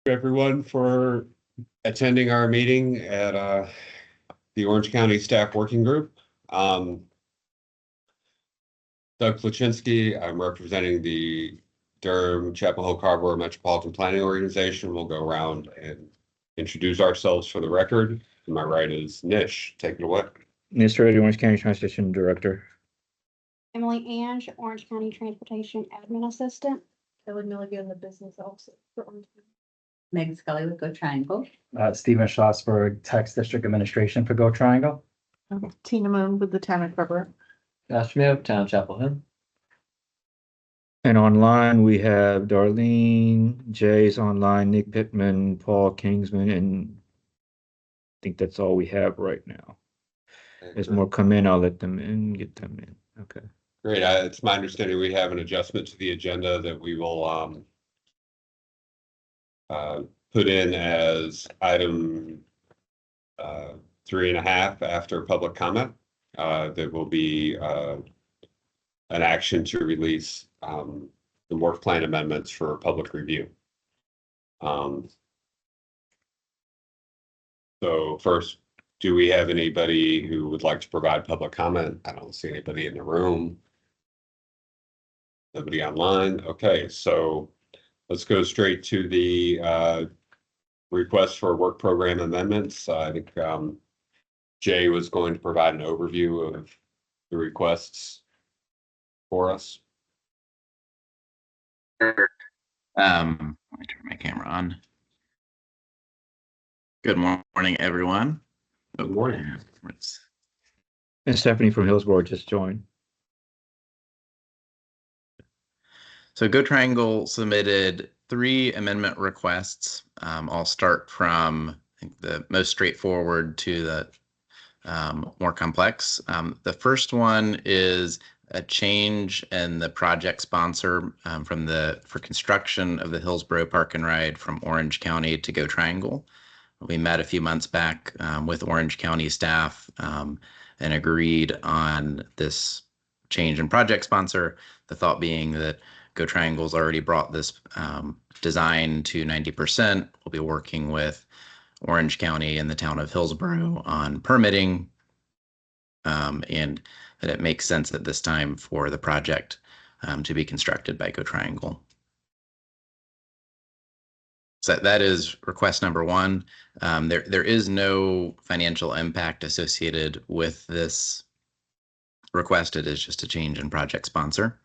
Everyone for attending our meeting at the Orange County Staff Working Group. Doug Flaczynski, I'm representing the Durham Chapel Hill Carver Metropolitan Planning Organization. We'll go around and introduce ourselves for the record. To my right is Nish. Take it away. Nish Reddy, Orange County Transportation Director. Emily Ange, Orange County Transportation Admin Assistant. Kelly Milligan, the business officer for Orange County. Megan Scully with Go Triangle. Stephen Schlossberg, Tax District Administration for Go Triangle. Tina Moon with the town of Carver. Josh Smith, Town of Chapel Hill. And online, we have Darlene, Jay's online, Nick Pittman, Paul Kingsman, and I think that's all we have right now. As more come in, I'll let them in, get them in. Okay. Great. It's my understanding we have an adjustment to the agenda that we will put in as item 3.5 after public comment. That will be an action to release the work plan amendments for public review. So first, do we have anybody who would like to provide public comment? I don't see anybody in the room. Nobody online. Okay, so let's go straight to the request for work program amendments. I think Jay was going to provide an overview of the requests for us. Sure. Let me turn my camera on. Good morning, everyone. Good morning. And Stephanie from Hillsborough just joined. So Go Triangle submitted 3 amendment requests. I'll start from I think the most straightforward to the more complex. The first one is a change in the project sponsor for construction of the Hillsborough Park and Ride from Orange County to Go Triangle. We met a few months back with Orange County staff and agreed on this change in project sponsor. The thought being that Go Triangle's already brought this design to 90%. We'll be working with Orange County and the town of Hillsborough on permitting, and that it makes sense at this time for the project to be constructed by Go Triangle. So that is request number 1. There is no financial impact associated with this request. It is just a change in project sponsor.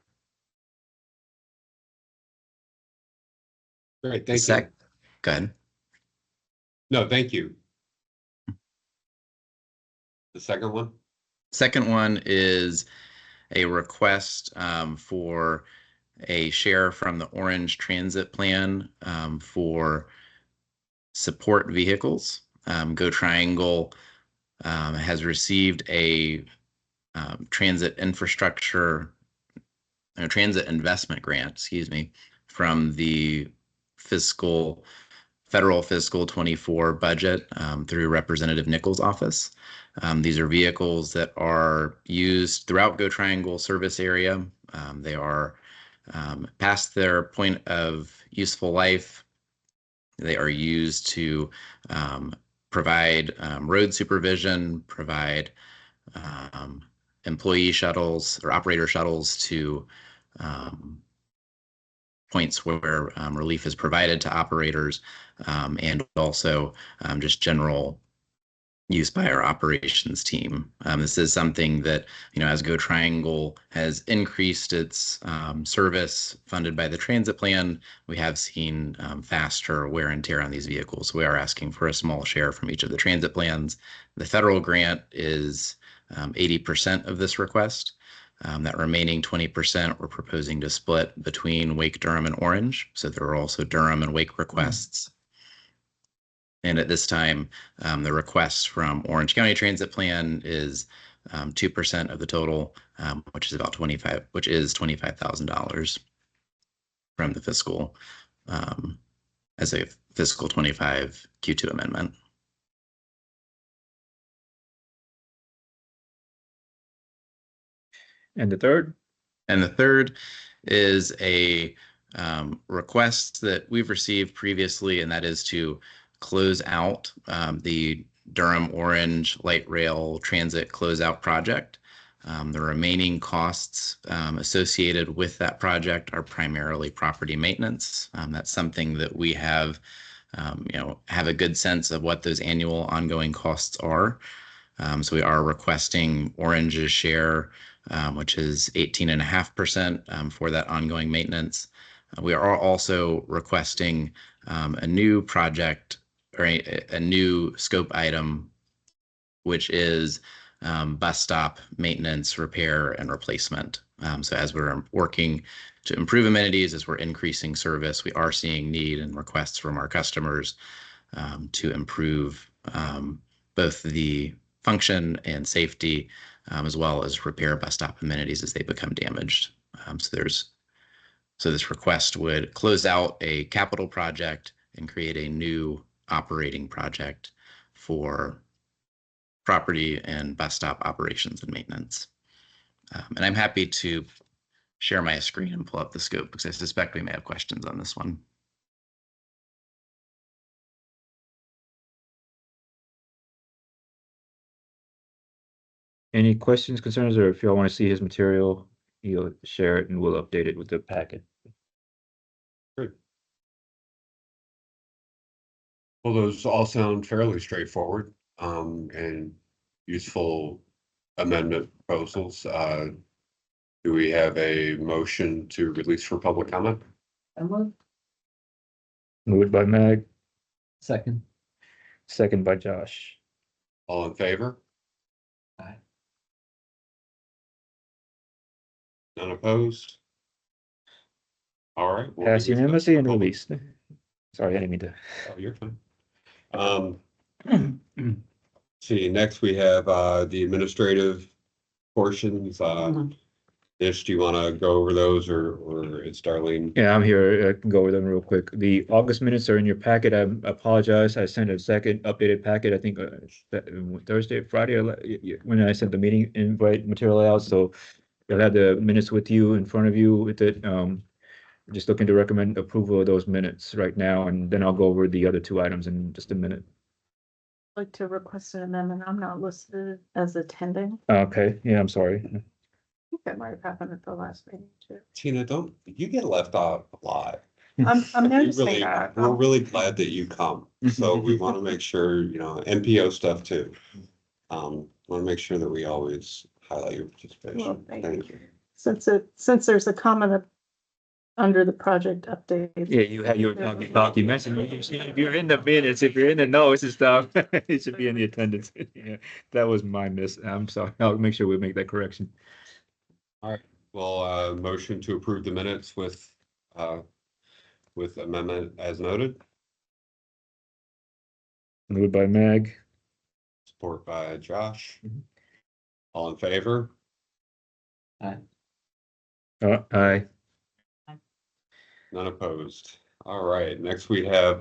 Great, thank you. Go ahead. No, thank you. The second one? Second one is a request for a share from the Orange Transit Plan for support vehicles. Go Triangle has received a transit investment grant, from the federal fiscal 24 budget through Representative Nichols' office. These are vehicles that are used throughout Go Triangle service area. They are past their point of useful life. They are used to provide road supervision, provide employee shuttles or operator shuttles to points where relief is provided to operators, and also just general use by our operations team. This is something that, as Go Triangle has increased its service funded by the transit plan, we have seen faster wear and tear on these vehicles. We are asking for a small share from each of the transit plans. The federal grant is 80% of this request. That remaining 20% we're proposing to split between Wake, Durham, and Orange. So there are also Durham and Wake requests. And at this time, the requests from Orange County Transit Plan is 2% of the total, which is $25,000 from the fiscal as a fiscal 25 Q2 amendment. And the third? And the third is a request that we've received previously, and that is to close out the Durham Orange Light Rail Transit Closeout Project. The remaining costs associated with that project are primarily property maintenance. That's something that we have, have a good sense of what those annual ongoing costs are. So we are requesting Orange's share, which is 18.5% for that ongoing maintenance. We are also requesting a new project or a new scope item, which is bus stop maintenance, repair, and replacement. So as we're working to improve amenities, as we're increasing service, we are seeing need and requests from our customers to improve both the function and safety, as well as repair bus stop amenities as they become damaged. So this request would close out a capital project and create a new operating project for property and bus stop operations and maintenance. And I'm happy to share my screen and pull up the scope because I suspect we may have questions on this one. Any questions, concerns, or if y'all want to see his material, he'll share it and we'll update it with the packet. Well, those all sound fairly straightforward, and useful amendment proposals. Do we have a motion to release for public comment? Moved by Meg, Second. second by Josh. All in favor? Aye. None opposed? All right. we'll Pass release unanimously those and for public- released. Sorry, I didn't mean to. Oh, you're fine. See, next we have the administrative portions. Ish, do you want to go over those or it's Darlene? Yeah, I'm here. I can go over them real quick. The August minutes are in your packet. I apologize. I sent a second updated packet, I think Thursday, Friday, when I sent the meeting invite material out. So you'll have the minutes with you in front of you with it. Just looking to recommend approval of those minutes right now, and then I'll go over the other two items in just a minute. I'd like to request an amendment. I'm not listed as attending. Okay, yeah, I'm sorry. I think that might have happened at the last meeting too. Tina, you get left out a lot. I'm We noticing really, that. we're really glad that you come. So we want to make sure, NPO stuff too. Want to make sure that we always highlight your participation. Well, thank Thank you. Since there's a comment under the project update. Yeah, you have your documents, and if you're in the minutes, if you're in the notes and stuff, it should be in the attendance. Yeah, that was my miss. I'm sorry. I'll make sure we make that correction. Well, motion to approve the minutes with amendment as noted, Moved by Meg, support by Josh. Mhm. All in favor? aye. None opposed. All right, next we have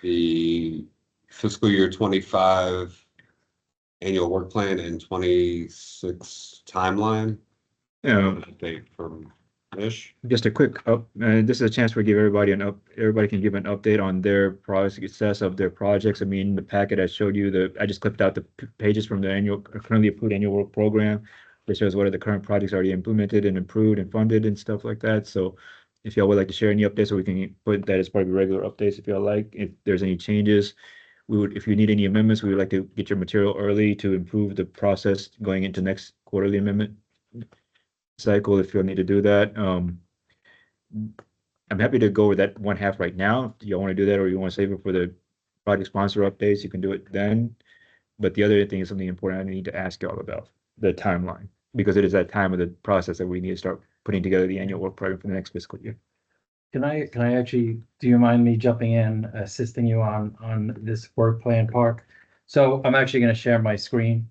the fiscal year 25 annual work plan and 26 timeline. Update from Ish. Just a quick this is a chance to give everybody everybody can give an update on their success of their projects. I mean, the packet I showed you, I just clipped out the pages from the currently approved annual work program, which shows what are the current projects already implemented and improved and funded and stuff like that. So if y'all would like to share any updates, so we can put that as part of your regular updates if y'all like. If there's any changes, if you need any amendments, we would like to get your material early to improve the process going into next quarterly amendment cycle if you'll need to do that. I'm happy to go over that one half right now. Do y'all want to do that, or you want to save it for the project sponsor updates? You can do it then. But the other thing is something important I need to ask y'all about, the timeline, because it is that time of the process that we need to start putting together the annual work program for the next fiscal year. Can I actually, do you mind me jumping in, assisting you on this work plan part? So I'm actually gonna share my screen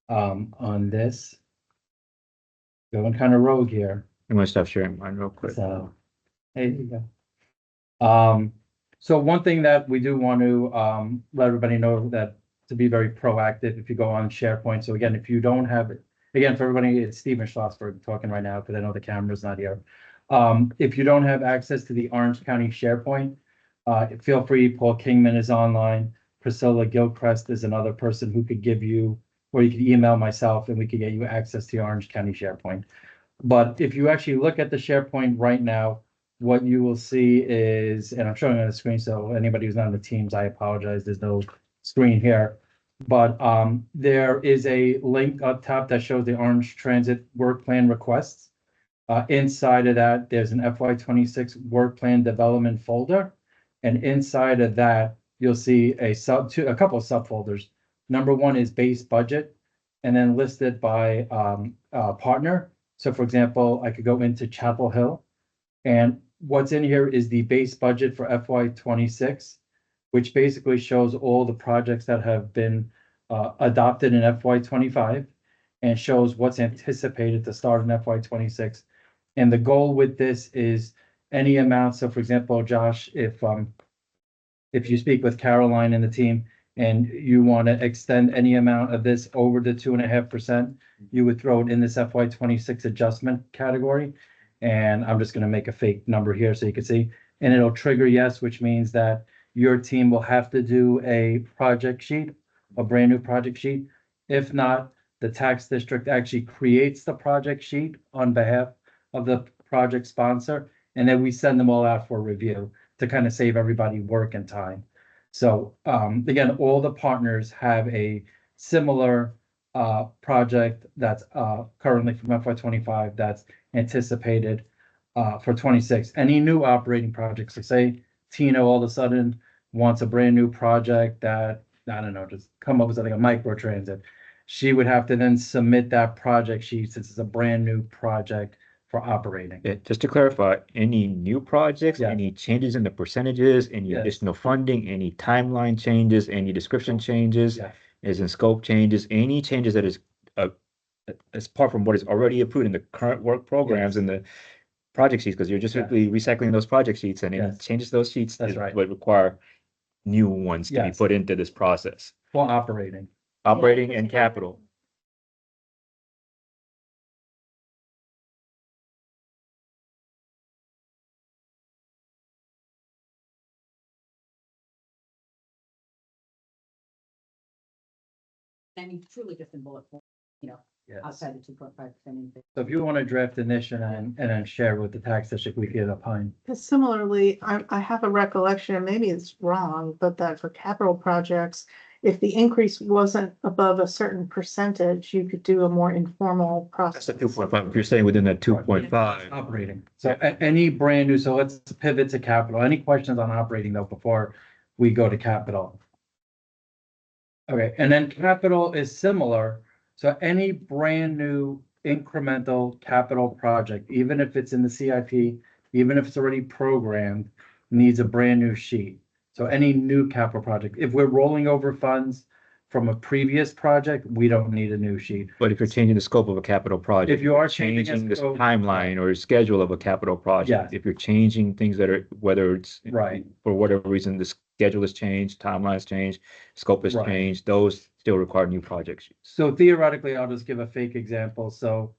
on this. Going kind of rogue here, I'm gonna stop sharing mine real quick. so there you go. So one thing that we do want to let everybody know that to be very proactive if you go on SharePoint. So again, if you don't have it, again, for everybody, it's Steven Schlossberg talking right now because I know the camera's not here. If you don't have access to the Orange County SharePoint, feel free, Paul Kingman is online. Priscilla Gilchrist is another person who could give you, or you could email myself and we could get you access to the Orange County SharePoint. But if you actually look at the SharePoint right now, what you will see is, and I'm showing on the screen, so anybody who's not on the Teams, I apologize, there's no screen here. But there is a link up top that shows the Orange Transit Work Plan requests. Inside of that, there's an FY26 Work Plan Development folder. And inside of that, you'll see a couple of subfolders. Number one is base budget, and then listed by partner. So for example, I could go into Chapel Hill, and what's in here is the base budget for FY26, which basically shows all the projects that have been adopted in FY25 and shows what's anticipated to start in FY26. And the goal with this is any amount. So for example, Josh, if you speak with Caroline and the team and you want to extend any amount of this over the 2.5%, you would throw it in this FY26 adjustment category. And I'm just going to make a fake number here so you can see, and it'll trigger yes, which means that your team will have to do a project sheet, a brand new project sheet. If not, the tax district actually creates the project sheet on behalf of the project sponsor, and then we send them all out for review to kind of save everybody work and time. So again, all the partners have a similar project that's currently from FY25 that's anticipated for 26. Any new operating projects, so say Tina all of a sudden wants a brand new project that, I don't know, just come up with something, a micro transit. She would have to then submit that project sheet since it's a brand new project for operating. Yeah, just to clarify, any new projects, Yes. any changes in the percentages, any Yes. additional funding, any timeline changes, any description changes, Yeah. as in scope changes, any changes that is as apart from what is already approved in the current work programs Yes. and the project sheets, because you're just Yeah. simply recycling those project sheets, and any Yes. changes to those sheets That's is right. what require new ones to be Yes. put into this process. For operating. Operating and capital. I mean, truly just in bullet form, Yes. outside the 2.5%. So if you want to draft a mission and then share with the tax district, we get opine. Because similarly, I have a recollection, and maybe it's wrong, but that for capital projects, if the increase wasn't above a certain percentage, you could do a more informal That's process. the 2.5. If you're saying within that 2.5. Operating. So any brand new, so let's pivot to capital. Any questions on operating though, before we go to capital? Okay, and then capital is similar. So any brand new incremental capital project, even if it's in the CIP, even if it's already programmed, needs a brand new sheet. So any new capital project, if we're rolling over funds from a previous project, we don't need a new sheet. But if you're changing the scope of a capital project. If you are changing a changing the scope- timeline or schedule of a capital project, Yes. if you're changing things that are, whether it's Right. for whatever reason, the schedule has changed, timeline has changed, scope has Right. changed, those still require new projects. So theoretically, I'll just give a fake example. So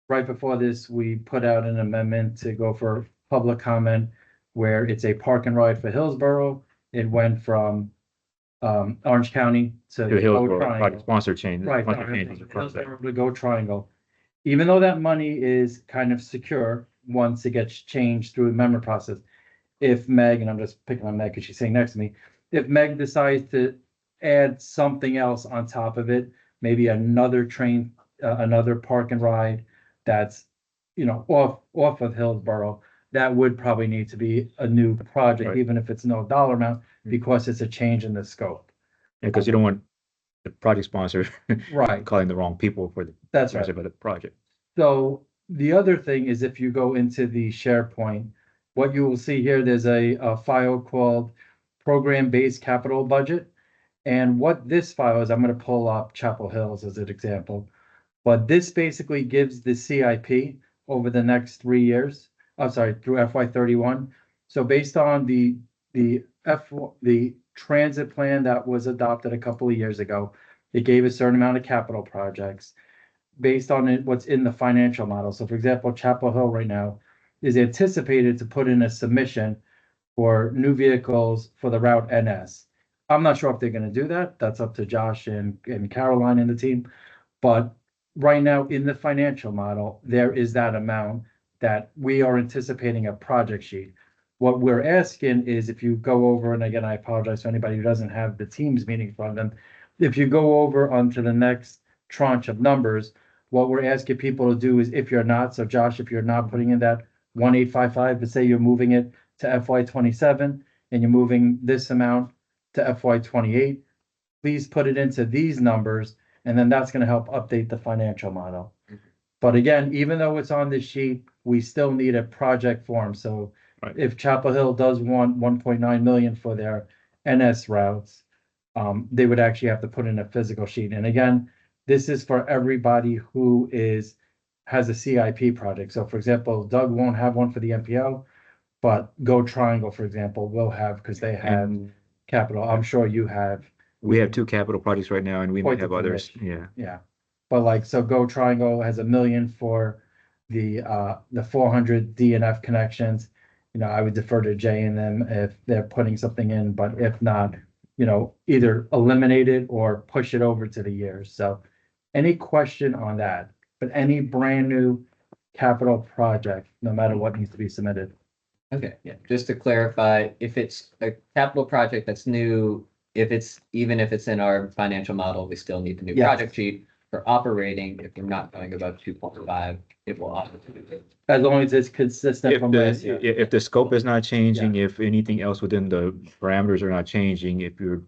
right before this, we put out an amendment to go for public comment where it's a park and ride for Hillsborough. It went from Orange County to To Go Hillsborough, project Triangle. sponsor change. Right, sponsor changes across that. Hillsborough to Go Triangle. Even though that money is kind of secure once it gets changed through the amendment process. If Meg, and I'm just picking on Meg because she's sitting next to me, if Meg decides to add something else on top of it, maybe another train, another park and ride that's, off of Hillsborough, that would probably need to be a new project, Right. even if it's no dollar amount, because it's a change in the scope. Because you don't want the project sponsor Right. calling the wrong people for the That's right. sponsor for the project. So the other thing is if you go into the SharePoint, what you will see here, there's a file called Program-Based Capital Budget. And what this file is, I'm going to pull up Chapel Hills as an example. But this basically gives the CIP over the next 3 years. Through FY31. So based on the transit plan that was adopted a couple of years ago, it gave a certain amount of capital projects based on what's in the financial model. So for example, Chapel Hill right now, is anticipated to put in a submission for new vehicles for the route NS. I'm not sure if they're gonna do that. That's up to Josh and Caroline and the team. But right now, in the financial model, there is that amount that we are anticipating a project sheet. What we're asking is if you go over, and again, I apologize to anybody who doesn't have the Teams meeting from them. If you go over onto the next tranche of numbers, what we're asking people to do is if you're not, so Josh, if you're not putting in that 1855, but say you're moving it to FY 27 and you're moving this amount to FY 28, please put it into these numbers, and then that's gonna help update the financial model. But again, even though it's on this sheet, we still need a project form, so Right. if Chapel Hill does want 1.9 million for their NS routes, they would actually have to put in a physical sheet, and again, this is for everybody who has a CIP project, so for example, Doug won't have one for the MPO, but Go Triangle, for example, will have, because they have And capital, I'm sure you have. we have 2 capital projects right now, and we might Pointed have to others, Rich. yeah. Yeah, but like, so Go Triangle has 1 million for the 400 DNF connections. You know, I would defer to Jay and them if they're putting something in, but if not, you know, either eliminate it or push it over to the years. So any question on that, but any brand new capital project, no matter what needs to be submitted. Okay, yeah, just to clarify, if it's a capital project that's new, even if it's in our financial model, we still need the new Yes. project sheet. For operating, if you're not going above 2.5, it will automatically. As long as it's consistent If from last year. if the scope is not changing, if anything else within the parameters are not changing, if you're,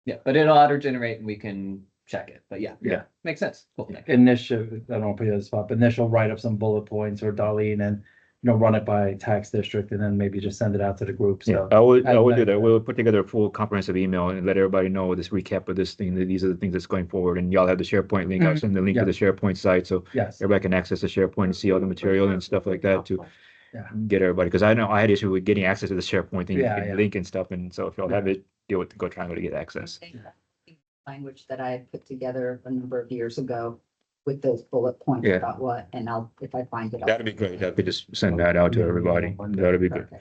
Yeah, but it'll auto generate and we can check it, but yeah. Yeah. Makes sense. Cool. thank you. Initial, I don't want to put you on the spot, but initial write up some bullet points or Darlene and, you know, run it by tax district and then maybe just send it out to the group. yeah, So I would do as that. next- We'll put together a full comprehensive email and let everybody know this recap of this thing, that these are the things that's going forward, and y'all have the SharePoint link. I'll Mhm. send the link Yeah. to the SharePoint site, so Yes, everybody can access the SharePoint and see all the material and stuff like that to Yeah. get everybody, because I know I had issue with getting access to the SharePoint thing, Yeah, and yeah. link and stuff, and so if y'all have it, deal with Go Triangle to get access. Language that I had put together a number of years ago with those bullet points Yeah. about what, and if I find it. I'll- That'd be great. I could just send that out to everybody. That'd be good. Okay.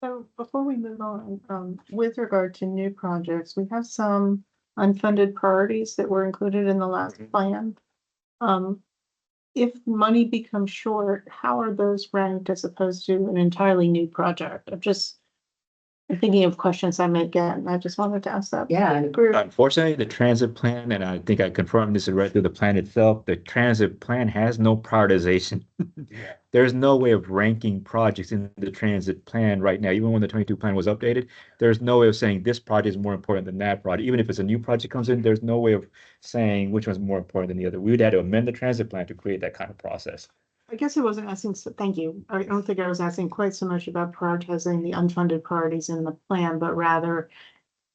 So before we move on, with regard to new projects, we have some unfunded priorities that were included in the last plan. If money becomes short, how are those ranked as opposed to an entirely new project? I'm thinking of questions I may get, and I just wanted to ask that. Yeah. Group. Unfortunately, the transit plan, and I think I confirmed this right through the plan itself, the transit plan has no prioritization. There's no way of ranking projects in the transit plan right now. Even when the 22 plan was updated, there's no way of saying this project is more important than that project. Even if it's a new project comes in, there's no way of saying which one's more important than the other. We would have to amend the transit plan to create that kind of process. I guess I wasn't asking, so thank you. I don't think I was asking quite so much about prioritizing the unfunded priorities in the plan, but rather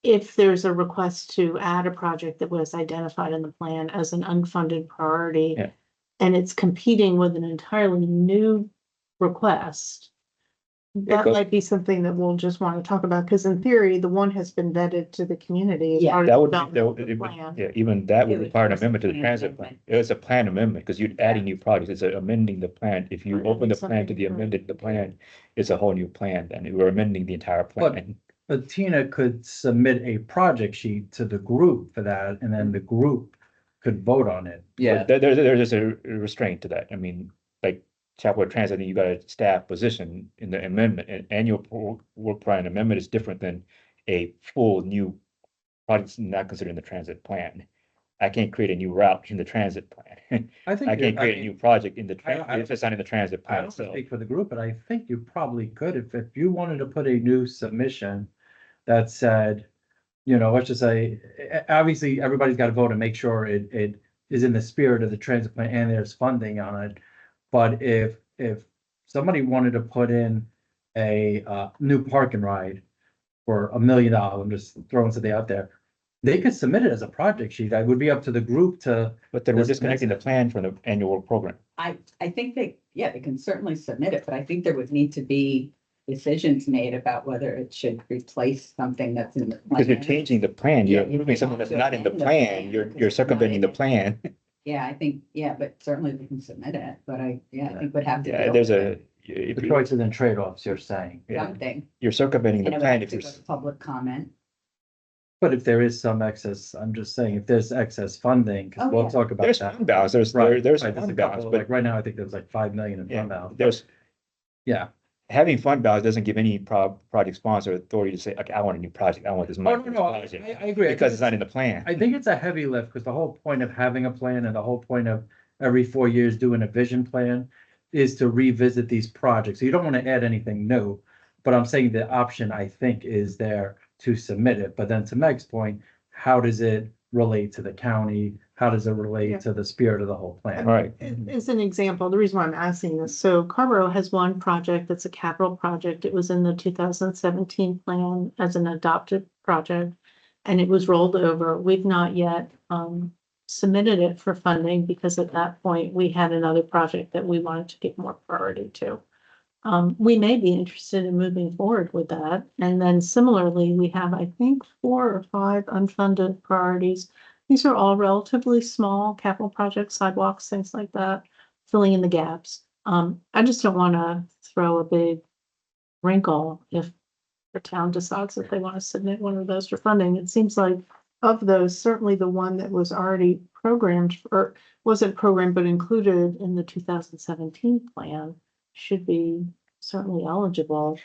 if there's a request to add a project that was identified in the plan as an unfunded priority, Yeah. and it's competing with an entirely new request, that goes- might be something that we'll just want to talk about, because in theory, the one has been vetted to the community as Yeah. part of That the would be, development of the plan. yeah, even that It would would require an force a amendment to the plan transit plan. amendment. It's a plan amendment, because you're adding new projects. It's amending the plan. If you Right, open the something plan to the for- amended, the plan, it's a whole new plan, and we're amending the entire plan. But Tina could submit a project sheet to the group for that, and then the group could vote on it. Yeah, But there's just a restraint to that. I mean, like Chapel Transit, you got a staff position in the amendment, and annual work plan amendment is different than a full new project not considered in the transit plan. I can't create a new route in the transit plan. I think. I can't create a new project in the, I- if it's not in the transit I plan don't itself. speak for the group, but I think you probably could, if you wanted to put a new submission that said, you know, let's just say, obviously, everybody's got to vote and make sure it is in the spirit of the transit plan and there's funding on it. But if somebody wanted to put in a new park and ride for $1 million, I'm just throwing something out there, they could submit it as a project sheet. That would be up to the group to. But then we're This- disconnecting the plan from the annual work program. I think they can certainly submit it, but I think there would need to be decisions made about whether it should replace something that's in the. Because you're plan. changing the plan, you're Yeah, you moving something that's not in the amend the plan, plan you're because it's not circumventing in the it. plan. Yeah, I think, yeah, but certainly we can submit it, but I think would have to. Yeah, deal there's with a, it. if The you, choices and trade-offs you're saying. yeah, Something, you're circumventing and the it would plan have if to you're, go to public comment. But if there is some excess, I'm just saying, if there's excess funding, because Oh, we'll yeah. talk about there's that. fund balance, there's, Right, there's right, there's a fund balance, couple, but like right now, I think there's like 5 million in yeah, fund balance. there's, Yeah. having fund balance doesn't give any project sponsor authority to say, okay, I want a new project, I want this Oh, money no, for this no, I project. agree. I Because think it's not in the plan. I think it's a heavy lift, because the whole point of having a plan and the whole point of every 4 years doing a vision plan is to revisit these projects. So you don't want to add anything new. But I'm saying the option, I think, is there to submit it. But then to Meg's point, how does it relate to the county? How does it Yeah. relate to the spirit of the whole plan? Right. As an example, the reason why I'm asking this, so Carrboro has one project that's a capital project. It was in the 2017 plan as an adopted project. And it was rolled over. We've not yet submitted it for funding because at that point we had another project that we wanted to give more priority to. We may be interested in moving forward with that. And then similarly, we have, I think, 4 or 5 unfunded priorities. These are all relatively small capital projects, sidewalks, things like that, filling in the gaps. I just don't want to throw a big wrinkle if the town decides that they want to submit one of those for funding. It seems like of those, certainly the one that was already programmed or wasn't programmed but included in the 2017 plan should be certainly eligible.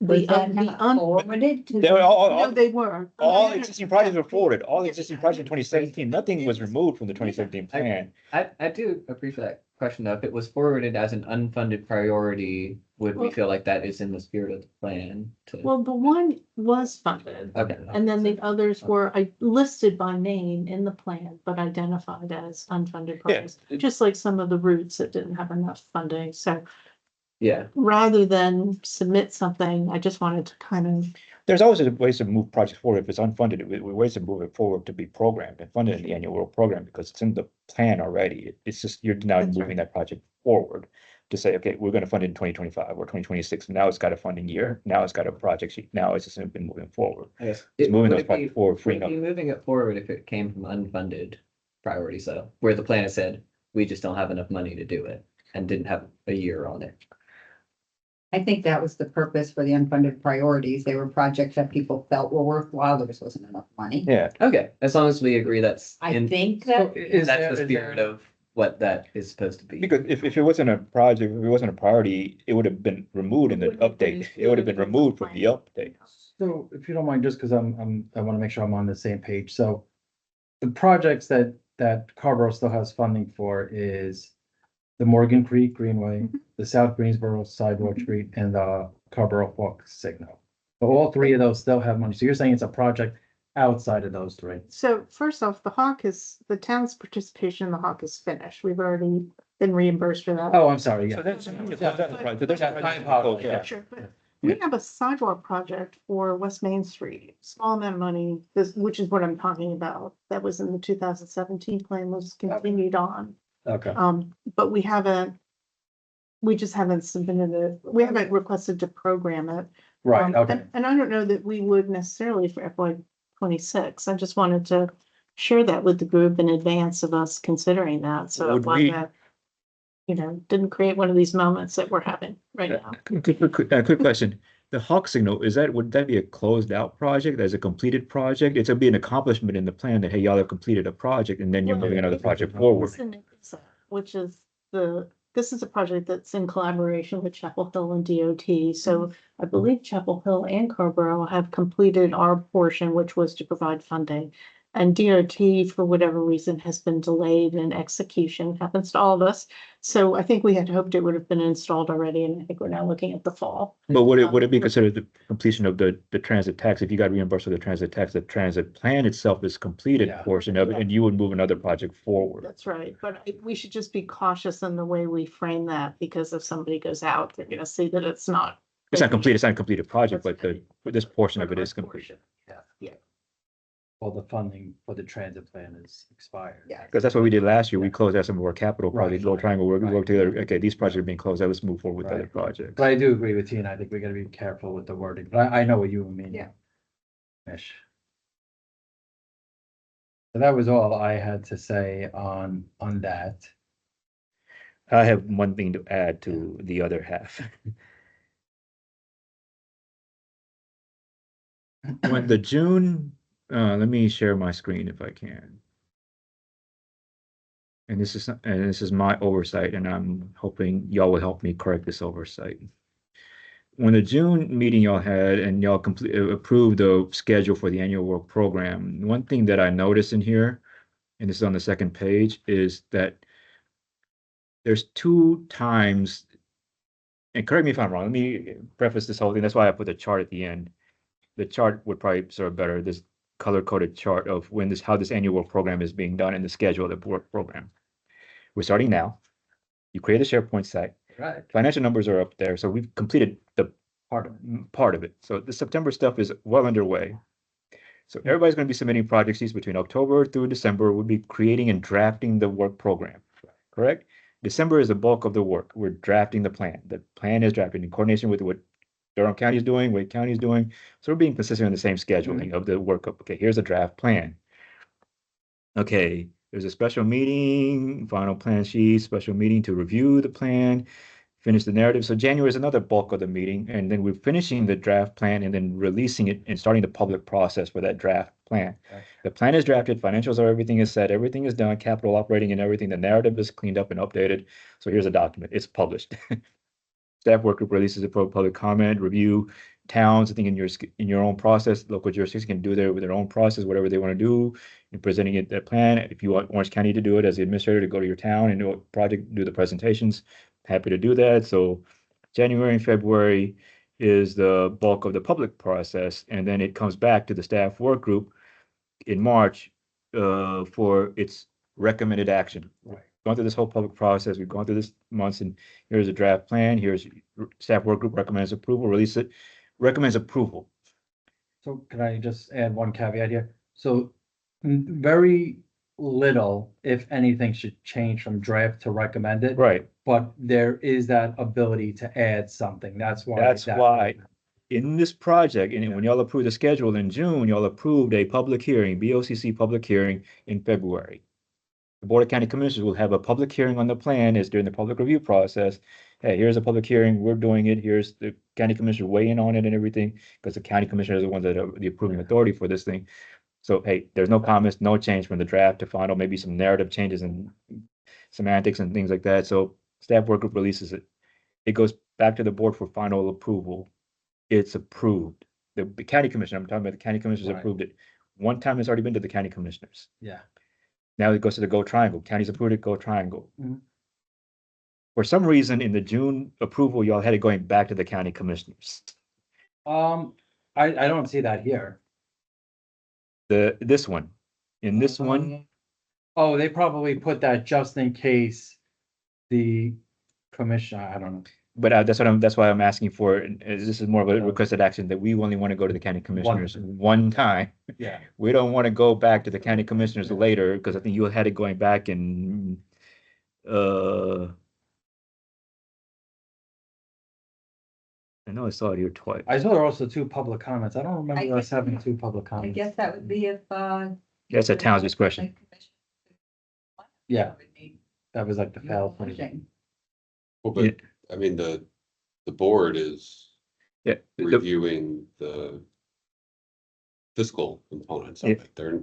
Was that the not un- forwarded to? They were No, they were. all existing projects were forwarded, all the existing projects in 2017, nothing was removed from the 2017 plan. I do appreciate that question though. If it was forwarded as an unfunded priority, would we Well- feel like that is in the spirit of the plan to? Well, the one was funded. Okay. And then the others were listed by name in the plan, but identified as unfunded projects, just like some of the routes that didn't have enough funding. So Yeah, rather than submit something, I just wanted to kind of, There's always ways to move projects forward. If it's unfunded, ways to move it forward to be programmed and funded in the annual world program because it's in the plan already. It's just, you're now That's moving that project forward to say, okay, we're gonna fund it in 2025 or 2026. Now it's got a funding year. Now it's got a project sheet. Now it's just been moving forward. I guess. It's moving would those it be- projects forward, Would freeing it up. be moving it forward if it came from unfunded priorities though, where the plan has said, we just don't have enough money to do it and didn't have a year on it? I think that was the purpose for the unfunded priorities. They were projects that people felt were worthwhile. There just wasn't enough money. Yeah, Okay, as long as we agree that's I in, think So that, is that's there- the is spirit there- of what that is supposed to be. because if it wasn't a project, if it wasn't a priority, it would have been removed in the Wouldn't have been update. It would have been included in the removed from the plan. update. So if you don't mind, just because I want to make sure I'm on the same page. So the projects that Carrboro still has funding for is the Morgan Creek Greenway, the South Greensboro Sidewalk Street, and the Carrboro Walk Signal. So all 3 of those still have money. So you're saying it's a project outside of those 3? so first off, the town's participation in the Hawk is finished. We've already been reimbursed for that. Oh, I'm sorry, So yeah. that's, I apologize. yeah. Sure, but we have a sidewalk project for West Main Street, small amount of money, which is what I'm talking about. That was in the 2017 plan, was continued on. Okay, But we just haven't submitted it. We haven't requested to program it. right, okay. And I don't know that we would necessarily for FY 26. I just wanted to share that with the group in advance of us considering that. So it Would we- wasn't, didn't create one of these moments that we're having right now. Quick question. The Hawk Signal, would that be a closed out project as a completed project? It's a be an accomplishment in the plan that, hey, y'all have completed a project and then you're Well, moving another it- project forward. Which is this is a project that's in collaboration with Chapel Hill and DOT. So I believe Chapel Hill and Carrboro have completed our portion, which was to provide funding. And DOT, for whatever reason, has been delayed in execution, happens to all of us. So I think we had hoped it would have been installed already, and I think we're now looking at the fall. But would it be considered the completion of the transit tax? If you got reimbursed for the transit tax, the transit plan itself is completed Yeah. portion of it, and you would move another project forward. That's right, but we should just be cautious in the way we frame that, because if somebody goes out, they're gonna see that it's not. It's not complete, it's not a completed project, but That's but this portion of it our is complete. portion. Yeah. Well, the funding for the transit plan is expired. Yeah. Because that's what we did last year. We closed out some of our capital Right. projects, Little Triangle, we Right. worked together. Okay, these projects are being closed out. Let's move forward with other Right. projects. But I do agree with you, and I think we gotta be careful with the wording, but I know what you mean. Yeah. Ish. So that was all I had to say on that. I have one thing to add to the other half. When the June, let me share my screen if I can. And this is my oversight, and I'm hoping y'all will help me correct this oversight. When the June meeting y'all had and y'all approved the schedule for the annual work program, one thing that I noticed in here, and this is on the second page, is that there's 2 times, and correct me if I'm wrong, let me preface this whole thing. That's why I put the chart at the end. The chart would probably serve better, this color-coded chart of how this annual work program is being done and the schedule of the work program. We're starting now. You create a SharePoint site. Right. Financial numbers are up there, so we've completed the part of it. So the September stuff is well underway. So everybody's going to be submitting project sheets between October through December. We'll be creating and drafting the work program, correct? December is the bulk of the work. We're drafting the plan. The plan is drafted in coordination with what Durham County is doing, Wake County is doing. So we're being consistent in the same scheduling of the work. Okay, here's a draft plan. Okay, there's a special meeting, final plan sheet, special meeting to review the plan, finish the narrative. So January is another bulk of the meeting, and then we're finishing the draft plan and then releasing it and starting the public process for that draft plan. Okay. The plan is drafted, financials are, everything is set, everything is done, capital operating and everything. The narrative is cleaned up and updated. So here's a document, it's published. Staff work group releases it for public comment, review. Towns, I think in your own process, local jurisdictions can do their own process, whatever they want to do in presenting it, that plan. If you want Orange County to do it as the administrator, to go to your town and do a project, do the presentations, happy to do that. So January and February is the bulk of the public process, and then it comes back to the staff work group in March for its recommended action. Right. Gone through this whole public process, we've gone through this months, and here's a draft plan, here's staff work group recommends approval, release it, recommends approval. So can I just add one caveat here? So very little, if anything, should change from draft to recommended. Right, But there is that ability to add something. That's why. that's why in this project, and when y'all approved the schedule in June, y'all approved a public hearing, BOCC public hearing in February. The Board of County Commissioners will have a public hearing on the plan is during the public review process. Hey, here's a public hearing, we're doing it, here's the county commissioner weighing on it and everything, because the county commissioner is the ones that are the approving authority for this thing. So, hey, there's no comments, no change from the draft to final, maybe some narrative changes and semantics and things like that. So staff work group releases it. It goes back to the board for final approval. It's approved. The county commissioner, I'm talking about the county commissioners Right. approved it. One time it's already been to the county commissioners. Yeah. Now it goes to the Go Triangle. County's approved it, Go Triangle. Mhm. For some reason, in the June approval, y'all had it going back to the county commissioners. I don't see that here. This one, in this one, Oh, they probably put that just in case the commission, I don't know. but that's why I'm asking for, this is more of a requested action that we only want to go to the county commissioners one time. Yeah. We don't want to go back to the county commissioners later, because I think you had it going back in, I know I saw it here twice. I saw there were also 2 public comments. I don't I remember us guess- having 2 public I comments. guess that would be if, That's at town's discretion. Yeah, that was like the foul thing. Pushing. Well, but, I mean, the board is Yeah, reviewing the fiscal components of Yeah. it. They're,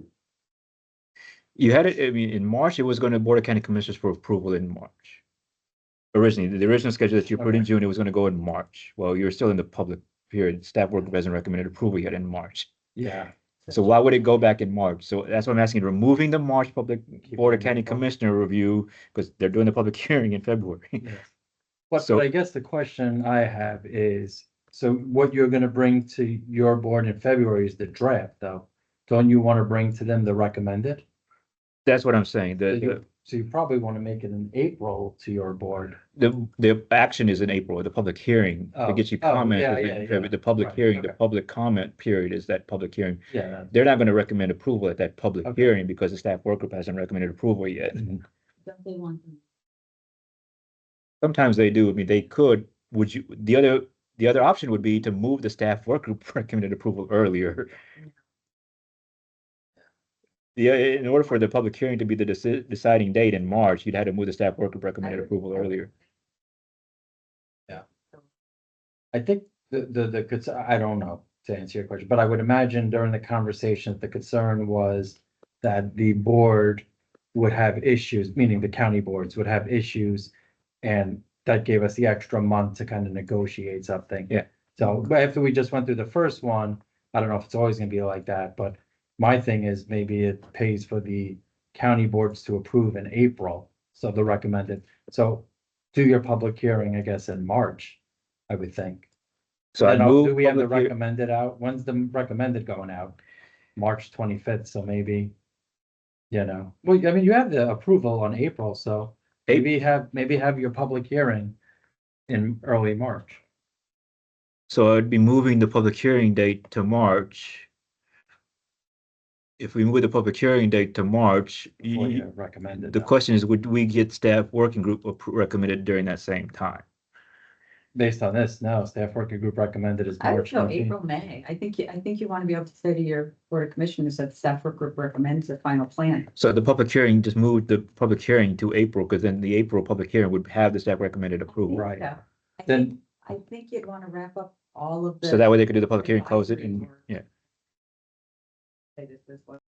you had it, I mean, in March, it was going to Board of County Commissioners for approval in March. Originally, the original schedule that you put in June, it was going to go in March. Well, you're still in the public period. Staff work group hasn't recommended approval yet in March. Yeah. So why would it go back in March? So that's what I'm asking, removing the March public Board of it County in March. Commissioner review, because they're doing the public hearing in February. But So- I guess the question I have is, so what you're gonna bring to your board in February is the draft, though. Don't you wanna bring to them the recommended? That's what I'm saying. So you probably wanna make it in April to your board. The action is in April, the public hearing, to get you Oh, comment, yeah, is in yeah, February. yeah. The public Right, hearing, the okay. public comment period is that public hearing. Yeah. They're not going to recommend approval at that public Okay. hearing because the staff work group hasn't recommended approval yet. Mm-hmm. Don't they want them? Sometimes they do. I mean, they could, the other option would be to move the staff work group recommended approval earlier. Yeah, in order for the public hearing to be the deciding date in March, you'd have to move the staff work group recommended approval earlier. I think I don't know to answer your question, but I would imagine during the conversation, the concern was that the board would have issues, meaning the county boards would have issues. And that gave us the extra month to kind of negotiate something. Yeah. So, but after we just went through the first one, I don't know if it's always gonna be like that, but my thing is maybe it pays for the county boards to approve in April. So the recommended, so do your public hearing, I guess, in March, I would think. So I And do move we have the public hear- recommended out? When's the recommended going out? March 25th, so maybe. You know, well, I mean, you have the approval on April, so maybe have your public hearing in early March. So I'd be moving the public hearing date to March. If we move the public hearing date to March, Before you recommended. the question is, would we get staff working group recommended during that same time? Based on this, no, staff working group recommended is I would March go 19th. April, May. I think you want to be able to say to your board of commissioners that the staff work group recommends the final plan. So the public hearing, just moved the public hearing to April, because then the April public hearing would have the staff recommended approval. Right. Yeah. Then- I think you'd want to wrap up all of the. So that way they could do the public hearing, close it, and, advisory yeah. work. Say this is what's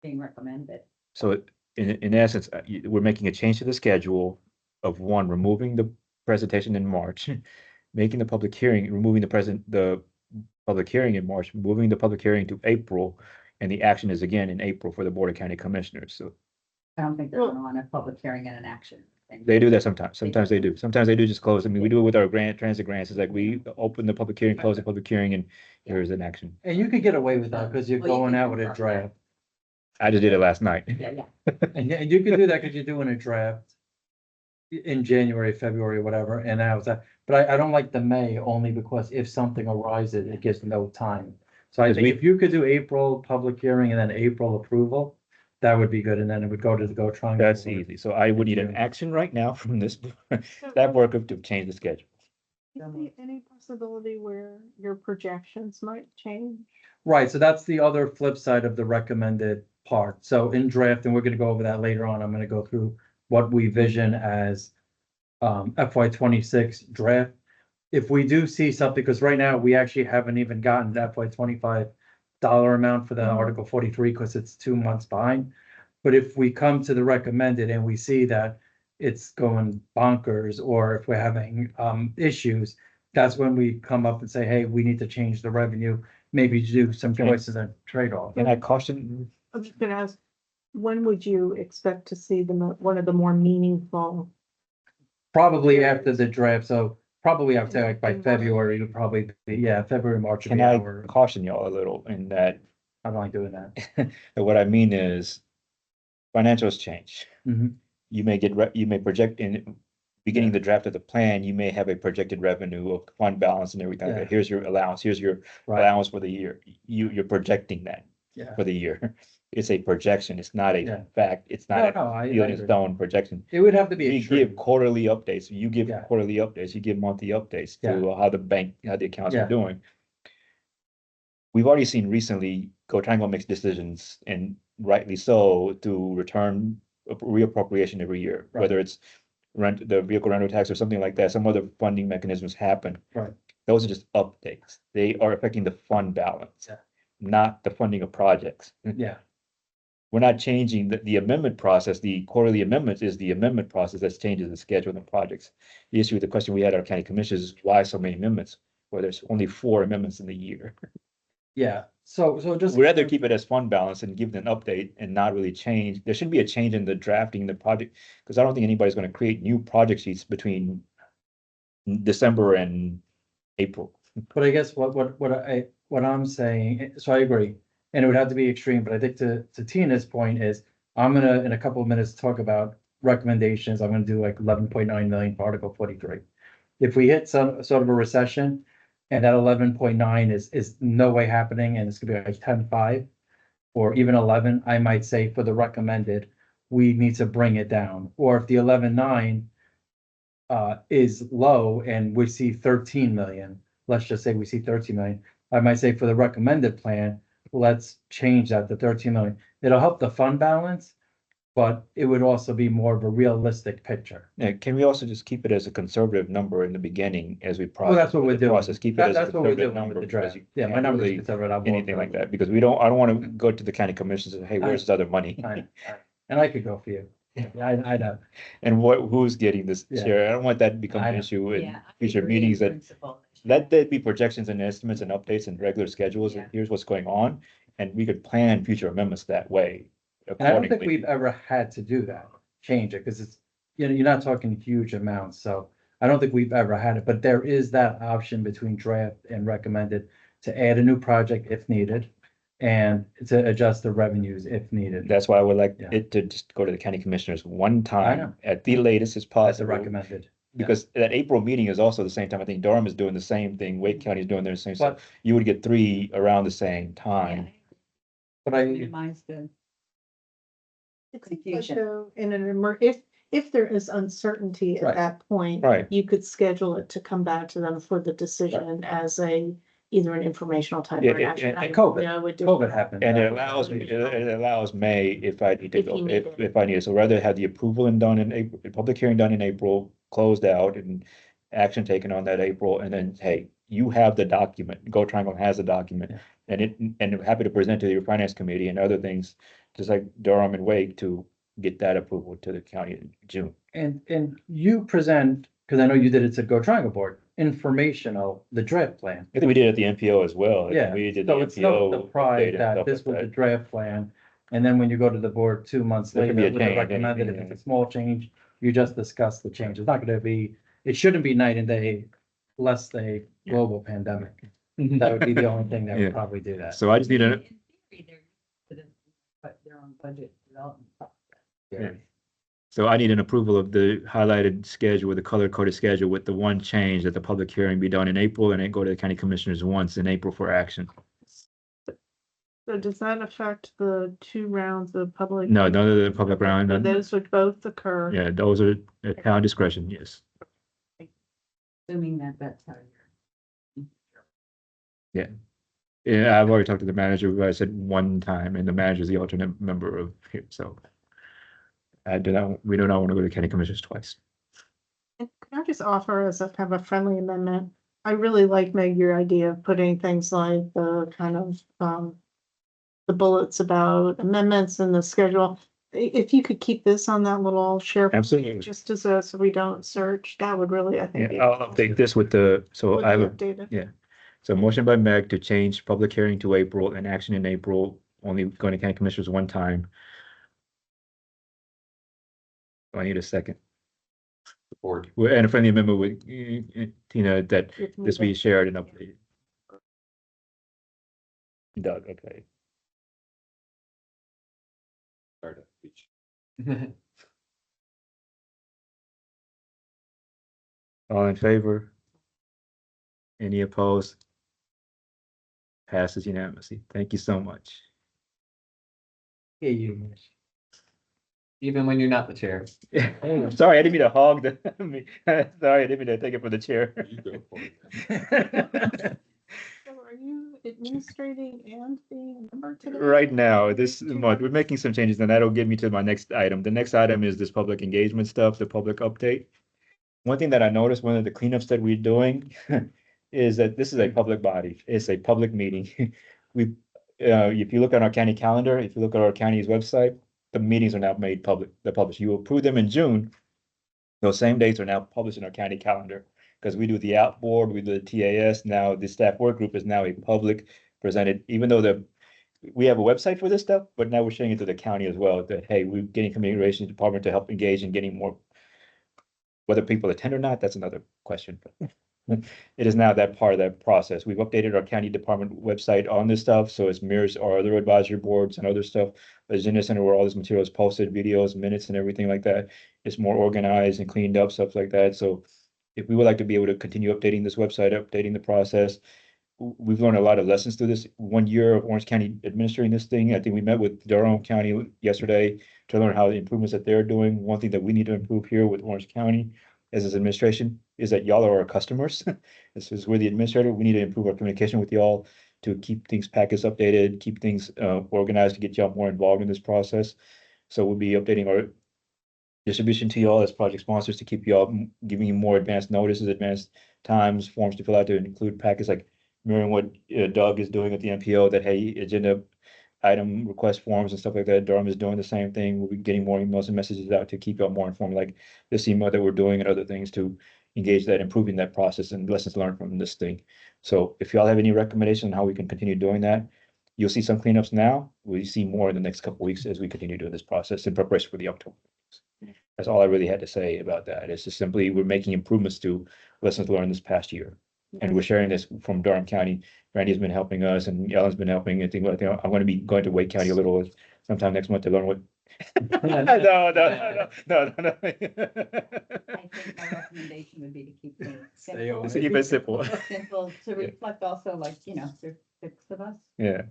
being recommended. So in essence, we're making a change to the schedule of one, removing the presentation in March, making the public hearing, removing the public hearing in March, moving the public hearing to April, and the action is again in April for the Board of County Commissioners. So I don't think they're going to want a public hearing and an action. thing. they do that sometimes. Sometimes they do. Sometimes they do just close. I mean, we do it with our transit grants. It's like we open the public hearing, close the public hearing, and here's an action. And you could get away with that because you're Well, you going can out with a confirm that. draft. I just did it last night. Yeah, yeah. And you can do that because you're doing a draft in January, February, whatever, and that was that. But I don't like the May only because if something arises, it gives no time. So I Because think we- if you could do April public hearing and then April approval, that would be good. And then it would go to the Go Triangle. That's Board. easy. So I would need an action right now from this, that work group to change the schedule. Is there any possibility where your projections might change? Right, so that's the other flip side of the recommended part. So in draft, and we're gonna go over that later on, I'm gonna go through what we vision as FY 26 draft. If we do see something, because right now we actually haven't even gotten the FY 25 dollar amount for the Article 43 because it's 2 months behind. But if we come to the recommended and we see that it's going bonkers, or if we're having issues, that's when we come up and say, hey, we need to change the revenue, maybe do some Okay. choices and trade-off. And I caution, I'm just gonna ask, when would you expect to see one of the more meaningful? Probably after the draft, so probably I would say like by February, it'll probably be, yeah, February, March would can be I our, caution y'all a little in that, I don't like doing that. that what I mean is financials change. Mhm. You may you may project in beginning the draft of the plan, you may have a projected revenue of fund balance and everything. Yeah. Here's your allowance, here's your Right, allowance for the year. You're projecting that yeah. for the year. It's a projection. It's not Yeah. a fact. It's No, not no, a I field in agree. stone projection. It would have to be a We true. give quarterly updates. You give Yeah. quarterly updates, you give monthly updates Yeah. to how the accounts Yeah. are doing. We've already seen recently Go Triangle makes decisions, and rightly so, to return reappropriation every year, Right. whether it's the vehicle rental tax or something like that, some other funding mechanisms happen. Right. Those are just updates. They are affecting the fund balance, Yeah. not the funding of projects. Yeah, We're not changing the amendment process. The quarterly amendments is the amendment process that changes the schedule of the projects. The issue with the question we had at our county commissioners is why so many amendments? Well, there's only 4 amendments in the year. yeah. So just. We'd rather keep it as fund balance and give it an update and not really change. There shouldn't be a change in the drafting the project, because I don't think anybody's gonna create new project sheets between December and April. But I guess what I'm saying, so I agree, and it would have to be extreme, but I think to Tina's point is, I'm gonna, in a couple of minutes, talk about recommendations. I'm gonna do like 11.9 million for Article 43. If we hit some sort of a recession and that 11.9 is no way happening and it's gonna be like 10.5 or even 11, I might say for the recommended, we need to bring it down. Or if the 11.9 is low and we see 13 million, let's just say we see 13 million, I might say for the recommended plan, let's change that to 13 million. It'll help the fund balance, but it would also be more of a realistic picture. Yeah, can we also just keep it as a conservative number in the beginning as we Well, that's what we're doing. process, keep it as a That's what we're conservative doing with number the because draft. you Yeah, my can't number's really conservative. I'll anything work like on that, because I don't want to go to the county commissioners and say, hey, where's the other money? it. And I could go for you. I know. And who's getting this Yeah. share? I don't want that to become I an know. issue in Yeah, I future agree in meetings that principle. let there be projections and estimates and updates and regular schedules. Yeah. And here's what's going on. And we could plan future amendments that way And I don't think accordingly. we've ever had to do that, change it, because it's, you're not talking huge amounts, so I don't think we've ever had it, but there is that option between draft and recommended to add a new project if needed and to adjust the revenues if needed. That's why I would like Yeah. it to just go to the county commissioners one know. time at the latest as That's a possible. recommended. Because that April meeting is also the same time. I think Durham is doing the same thing. Wake County is doing their same stuff. But, You would get 3 around the same Yeah, time. but I, minimize the, It seems like Confusion. though, in an if there is uncertainty Right. at that point. Right. You could schedule it to come back to them for the decision as either an informational type Yeah, or an action. and item. COVID- No, it COVID didn't. happened. And it allows me, it allows May if I need to If go, you need it. if I need it. So rather have the approval and done in April, public hearing done in April, closed out and action taken on that April, and then, hey, you have the document. Go Triangle has the document. Yeah. And I'm happy to present to your finance committee and other things, just like Durham and Wake to get that approval to the county in June. and you present, because I know you did it to Go Triangle Board, informational, the draft plan. I think we did it at the NPO as well. Yeah, We did the so it's no NPO surprise update and that stuff this like was the that. draft plan. And then when you go to the board 2 months There later, could be a with the change, recommended, if anything, it's a small change, you just discuss the change. It's not gonna be, it shouldn't be night and day, less a global pandemic. That would be the only thing that Yeah. would probably do that. So I just need in a, theory, but their own budget development. Yeah. So I need an approval of the highlighted schedule, the color coded schedule with the one change that the public hearing be done in April and then go to the county commissioners once in April for action. So does that affect the 2 rounds of public? No, none of the public round, So none- those would both occur. yeah, those are at town discretion, yes. Assuming that that's how you're. Yeah, I've already talked to the manager, I said one time, and the manager is the alternate member of here, so. We do not want to go to county commissioners twice. And can I just offer as a kind of a friendly amendment? I really like, Meg, your idea of putting things like the kind of, the bullets about amendments and the schedule. If you could keep this on that little share. Absolutely. Just as so we don't search, that would really, I think. Yeah, I'll update this with the, so would I have be a, updated. yeah. So motion by Meg to change public hearing to April and action in April, only going to county commissioners one time. I need a second. Support. And a friendly amendment with Tina that If this be needed. shared and updated. Doug, okay. Sorry to reach. All in favor? Any opposed? Passes unanimously. Thank you so much. Yeah, you. Even when you're not the chair. Sorry, I didn't mean to hog the, sorry, I didn't mean to take it from the chair. You go for it. So are you administrating and being a member today? Right now, this month, we're making some changes and that'll get me to my next item. The next item is this public engagement stuff, the public update. One thing that I noticed, one of the cleanups that we're doing is that this is a public body. It's a public meeting. We, if you look at our county calendar, if you look at our county's website, the meetings are now made public, they're published. You approve them in June. Those same dates are now published in our county calendar. Because we do the outboard, we do the TAS, now the staff work group is now a public presented, even though we have a website for this stuff, but now we're sharing it to the county as well, that, hey, we're getting community relations department to help engage in getting more. Whether people attend or not, that's another question. It is now that part of that process. We've updated our county department website on this stuff, so it mirrors our other advisory boards and other stuff. Agenda center where all this material is posted, videos, minutes and everything like that. It's more organized and cleaned up, stuff like that. So if we would like to be able to continue updating this website, updating the process, we've learned a lot of lessons through this 1 year of Orange County administering this thing. I think we met with Durham County yesterday to learn how the improvements that they're doing. One thing that we need to improve here with Orange County as its administration is that y'all are our customers. This is we're the administrator. We need to improve our communication with y'all. to keep things packets updated, keep things organized to get y'all more involved in this process. So we'll be updating our distribution to y'all as project sponsors to keep y'all giving you more advanced notices, advanced times, forms to fill out to include packets like mirroring what Doug is doing at the MPO, that hey, agenda item request forms and stuff like that. Durham is doing the same thing. We'll be getting more emails and messages out to keep y'all more informed, like this email that we're doing and other things to engage that, improving that process and lessons learned from this thing. So if y'all have any recommendations on how we can continue doing that, you'll see some cleanups now. We'll see more in the next couple of weeks as we continue doing this process in preparation for the October. That's all I really had to say about that. It's just simply we're making improvements to lessons learned this past year. And we're sharing this from Durham County. Randy's been helping us and Ellen's been helping. I think I'm going to be going to Wake County a little sometime next month to learn what. No. I think my recommendation would be to keep things simple. So keep it simple. Simple to reflect also like, there's 6 of us, Yeah.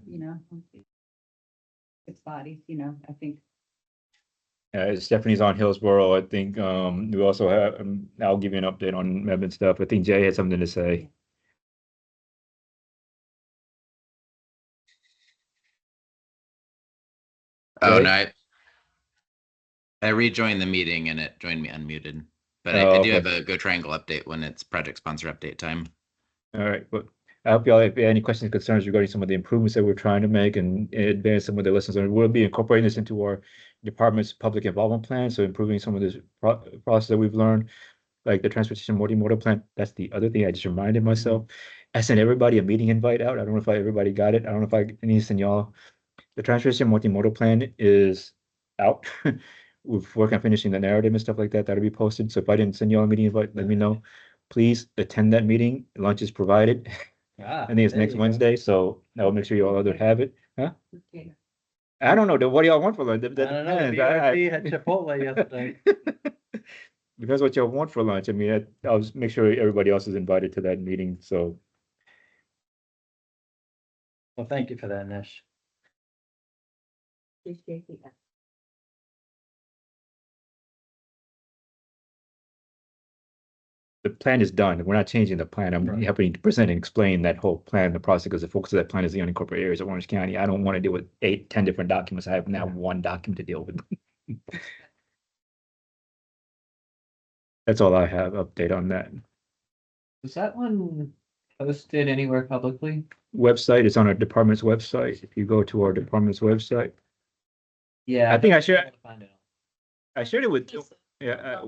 6 bodies, I think. Stephanie's on Hillsborough. I think we also have, I'll give you an update on Mebane stuff. I think Jay had something to say. Oh, Jay? no, I rejoined the meeting and it joined me unmuted. But I Oh, do okay. have a Go Triangle update when it's project sponsor update time. All right, but I hope y'all, if you have any questions, concerns regarding some of the improvements that we're trying to make and advance some of the lessons learned, we'll be incorporating this into our department's public involvement plan. So improving some of this process that we've learned, like the transportation multimodal plan. That's the other thing I just reminded myself. I sent everybody a meeting invite out. I don't know if everybody got it. I don't know if I need to send y'all. The transportation multimodal plan is out. We're working on finishing the narrative and stuff like that. That'll be posted. So if I didn't send y'all a meeting invite, let me know. Please attend that meeting. Lunch is provided. I think it's there next you go. Wednesday, so I'll make sure you all other have it. Huh? I don't know. What do y'all want for lunch? I don't know, BRT had Chipotle yesterday. Depends what y'all want for lunch. I mean, I'll just make sure everybody else is invited to that meeting. So Well, thank you for that, Nish. Appreciate the effort. the plan is done. We're not changing the plan. I'm Right. helping to present and explain that whole plan, the process, because the focus of that plan is the unincorporated areas of Orange County. I don't want to deal with 8, 10 different documents. I have now Yeah. one document to deal with. That's all I have update on that. Was that one posted anywhere publicly? Website is on our department's website. If you go to our department's website, Yeah. I think I I've shared, got to find it. I shared it with, yeah,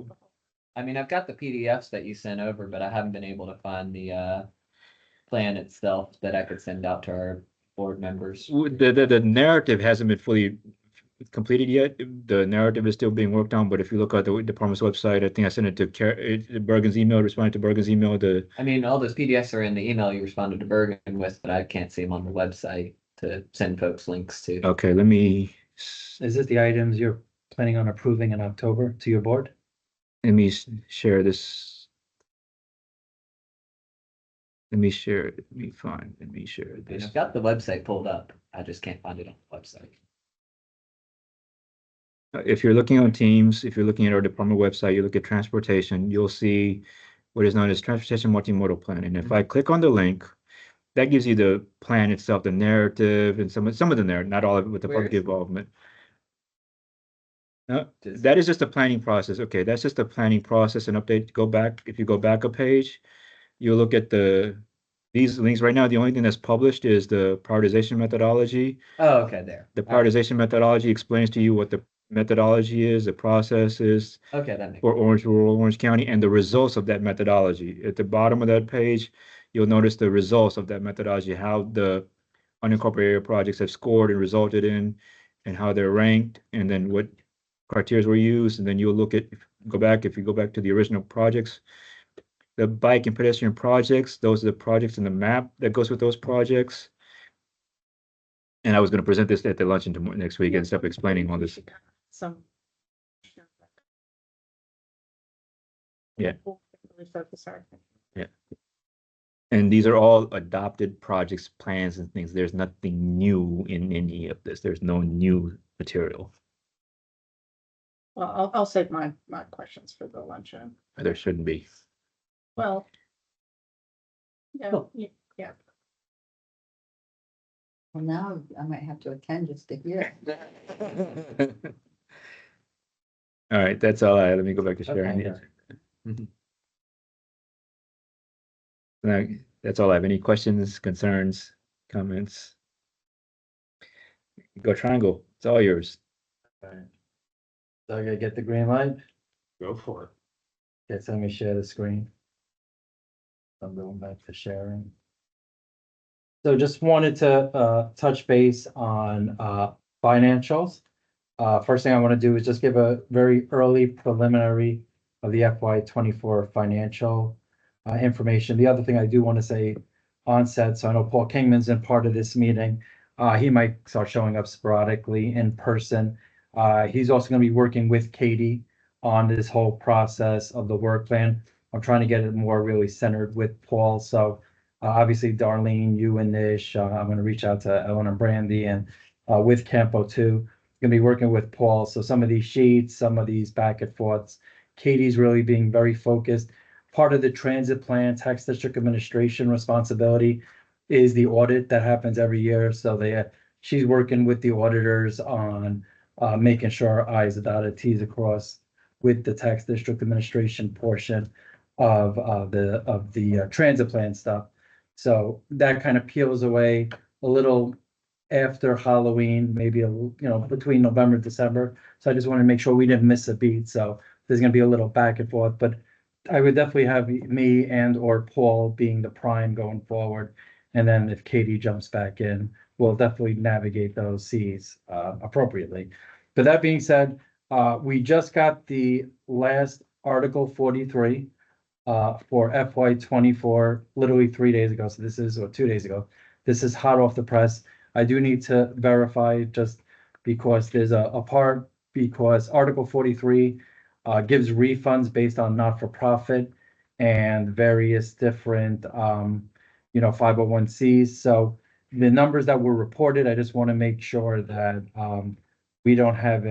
I mean, I've got the PDFs that you sent over, but I haven't been able to find the plan itself that I could send out to our board members. the narrative hasn't been fully completed yet. The narrative is still being worked on, but if you look at the department's website, I think I sent it to Bergen's email, responded to Bergen's email, I mean, all those PDFs are in the email you responded to Bergen with, but I can't see them on the website to send folks links to. okay, let me, Is this the items you're planning on approving in October to your board? let me share this. Let me share it. Let me share And this. I've got the website pulled up. I just can't find it on the website. If you're looking on Teams, if you're looking at our department website, you look at transportation, you'll see what is known as transportation multimodal plan. And if I click on the link, that gives you the plan itself, the narrative, and some of the narrative, not all of it with the Where public is it? involvement. No, Does- that is just a planning process. Okay, that's just a planning process and update. Go back, if you go back a page, you'll look at these links. Right now, the only thing that's published is the prioritization methodology. Oh, okay, there. The All right. prioritization methodology explains to you what the methodology is, the process is Okay, that makes. for rural Orange County, and the results of that methodology. At the bottom of that page, you'll notice the results of that methodology, how the unincorporated area projects have scored and resulted in, and how they're ranked, and then what criteria were used. And then you'll look at, if you go back to the original projects, the bike and pedestrian projects, those are the projects in the map that goes with those projects. And I was going to present this at the luncheon next week and stuff explaining all this. Some. Yeah. Really focus our. Yeah. And these are all adopted projects, plans and things. There's nothing new in any of this. There's no new material. Well, I'll save my questions for the luncheon. There shouldn't be. Well. Yeah, Cool. yeah. Well, now I might have to attend just to hear. All right, that's all I had. Let me go back to sharing. Okay. Mhm. Now, that's all I have. Any questions, concerns, comments? Go Triangle, it's all yours. Alright. So I gotta get the green light. Go for it. Okay, so let me share the screen. I'm going back to sharing. So just wanted to touch base on financials. First thing I want to do is just give a very early preliminary of the FY 24 financial information. The other thing I do want to say onset, so I know Paul Kingman's in part of this meeting. He might start showing up sporadically in person. He's also going to be working with Katie on this whole process of the work plan. I'm trying to get it more really centered with Paul. So obviously, Darlene, you and Nish, I'm going to reach out to Ellen and Brandy and with Campo too. Gonna be working with Paul. So some of these sheets, some of these back and forths. Katie's really being very focused. Part of the transit plan, tax district administration responsibility is the audit that happens every year. So she's working with the auditors on making sure our I's are dotted, T's across with the tax district administration portion of the transit plan stuff. So that kind of peels away a little after Halloween, maybe between November and December. So I just wanted to make sure we didn't miss a beat. So there's gonna be a little back and forth, but I would definitely have me and or Paul being the prime going forward. And then if Katie jumps back in, we'll definitely navigate those seas appropriately. But that being said, we just got the last Article 43 for FY 24, literally 3 days ago. So this is, or 2 days ago. This is hot off the press. I do need to verify just because there's a part, because Article 43 gives refunds based on not-for-profit and various different 501(c)s. So the numbers that were reported, I just want to make sure that we don't have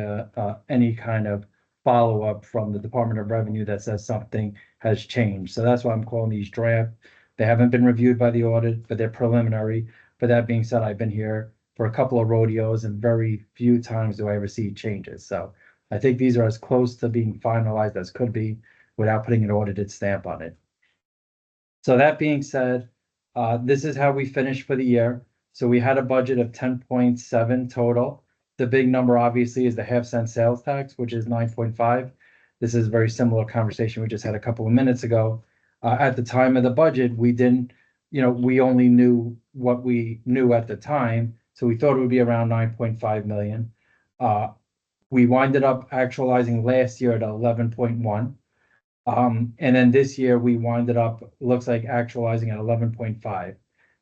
any kind of follow-up from the Department of Revenue that says something has changed. So that's why I'm calling these draft. They haven't been reviewed by the audit, but they're preliminary. But that being said, I've been here for a couple of rodeos and very few times do I ever see changes. So I think these are as close to being finalized as could be without putting an audited stamp on it. So that being said, this is how we finished for the year. So we had a budget of 10.7 total. The big number obviously is the half-cent sales tax, which is 9.5. This is a very similar conversation we just had a couple of minutes ago. At the time of the budget, we didn't, we only knew what we knew at the time. So we thought it would be around 9.5 million. We winded up actualizing last year at 11.1. And then this year we winded up, looks like actualizing at 11.5.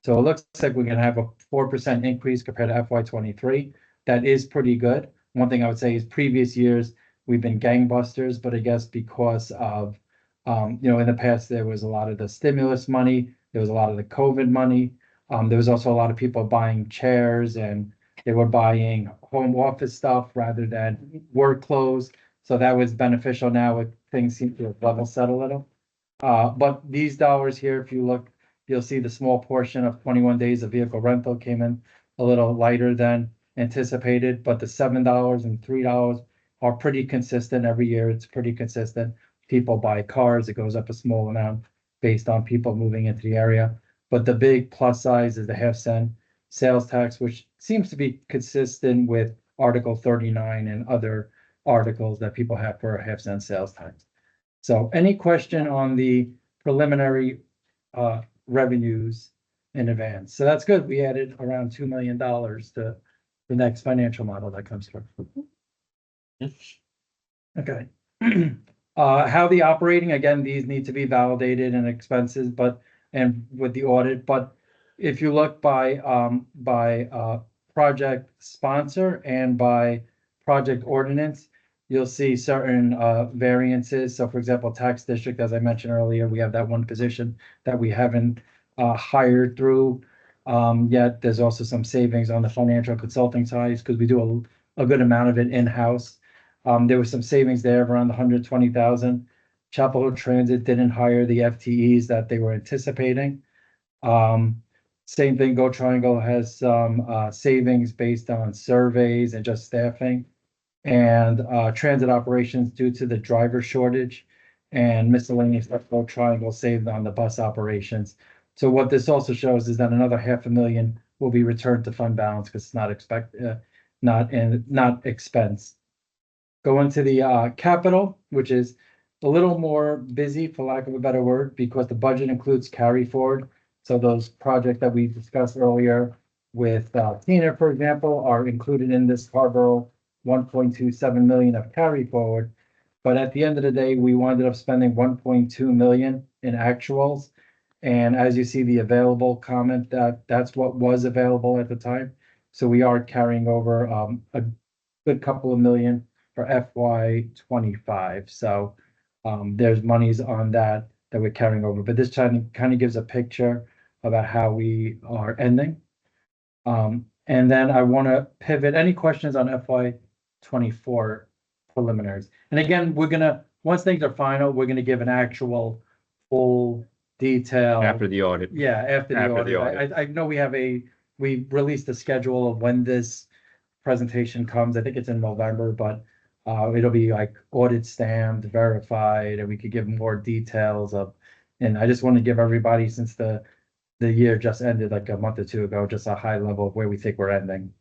So it looks like we're gonna have a 4% increase compared to FY 23. That is pretty good. One thing I would say is previous years, we've been gangbusters, but I guess because of, in the past, there was a lot of the stimulus money, there was a lot of the COVID money. There was also a lot of people buying chairs and they were buying home office stuff rather than work clothes. So that was beneficial. Now with things seem to have level set a little. But these dollars here, if you look, you'll see the small portion of 21 days of vehicle rental came in a little lighter than anticipated, but the $7 and $3 are pretty consistent every year. It's pretty consistent. People buy cars, it goes up a small amount based on people moving into the area. But the big plus size is the half-cent sales tax, which seems to be consistent with Article 39 and other articles that people have for a half-cent sales tax. So any question on the preliminary revenues in advance? So that's good. We added around $2 million to the next financial model that comes through. Okay. How the operating, again, these need to be validated and expenses, and with the audit, but if you look by project sponsor and by project ordinance, you'll see certain variances. So for example, tax district, as I mentioned earlier, we have that one position that we haven't hired through yet. There's also some savings on the financial consulting side because we do a good amount of it in-house. There was some savings there of around 120,000. Chapel Hill Transit didn't hire the FTEs that they were anticipating. Same thing, Go Triangle has some savings based on surveys and just staffing. And transit operations due to the driver shortage and miscellaneous stuff, Go Triangle saved on the bus operations. So what this also shows is that another $500,000 will be returned to fund balance because it's not expense. Go into the capital, which is a little more busy, for lack of a better word, because the budget includes carry forward. So those projects that we discussed earlier with Tina, for example, are included in this Scarborough 1.27 million of carry forward. But at the end of the day, we wound up spending 1.2 million in actuals. And as you see the available comment, that's what was available at the time. So we are carrying over a good couple of million for FY 25. So there's monies on that we're carrying over. But this kind of gives a picture about how we are ending. And then I want to pivot. Any questions on FY 24 preliminaries? And again, once things are final, we're gonna give an actual full detail. After the audit. Yeah, after the After the audit. I know we released a schedule of when this presentation comes. I think it's in November, but it'll be like audit stamped, verified, and we could give more details of. And I just want to give everybody, since the year just ended like a month or two ago, just a high level of where we think we're ending.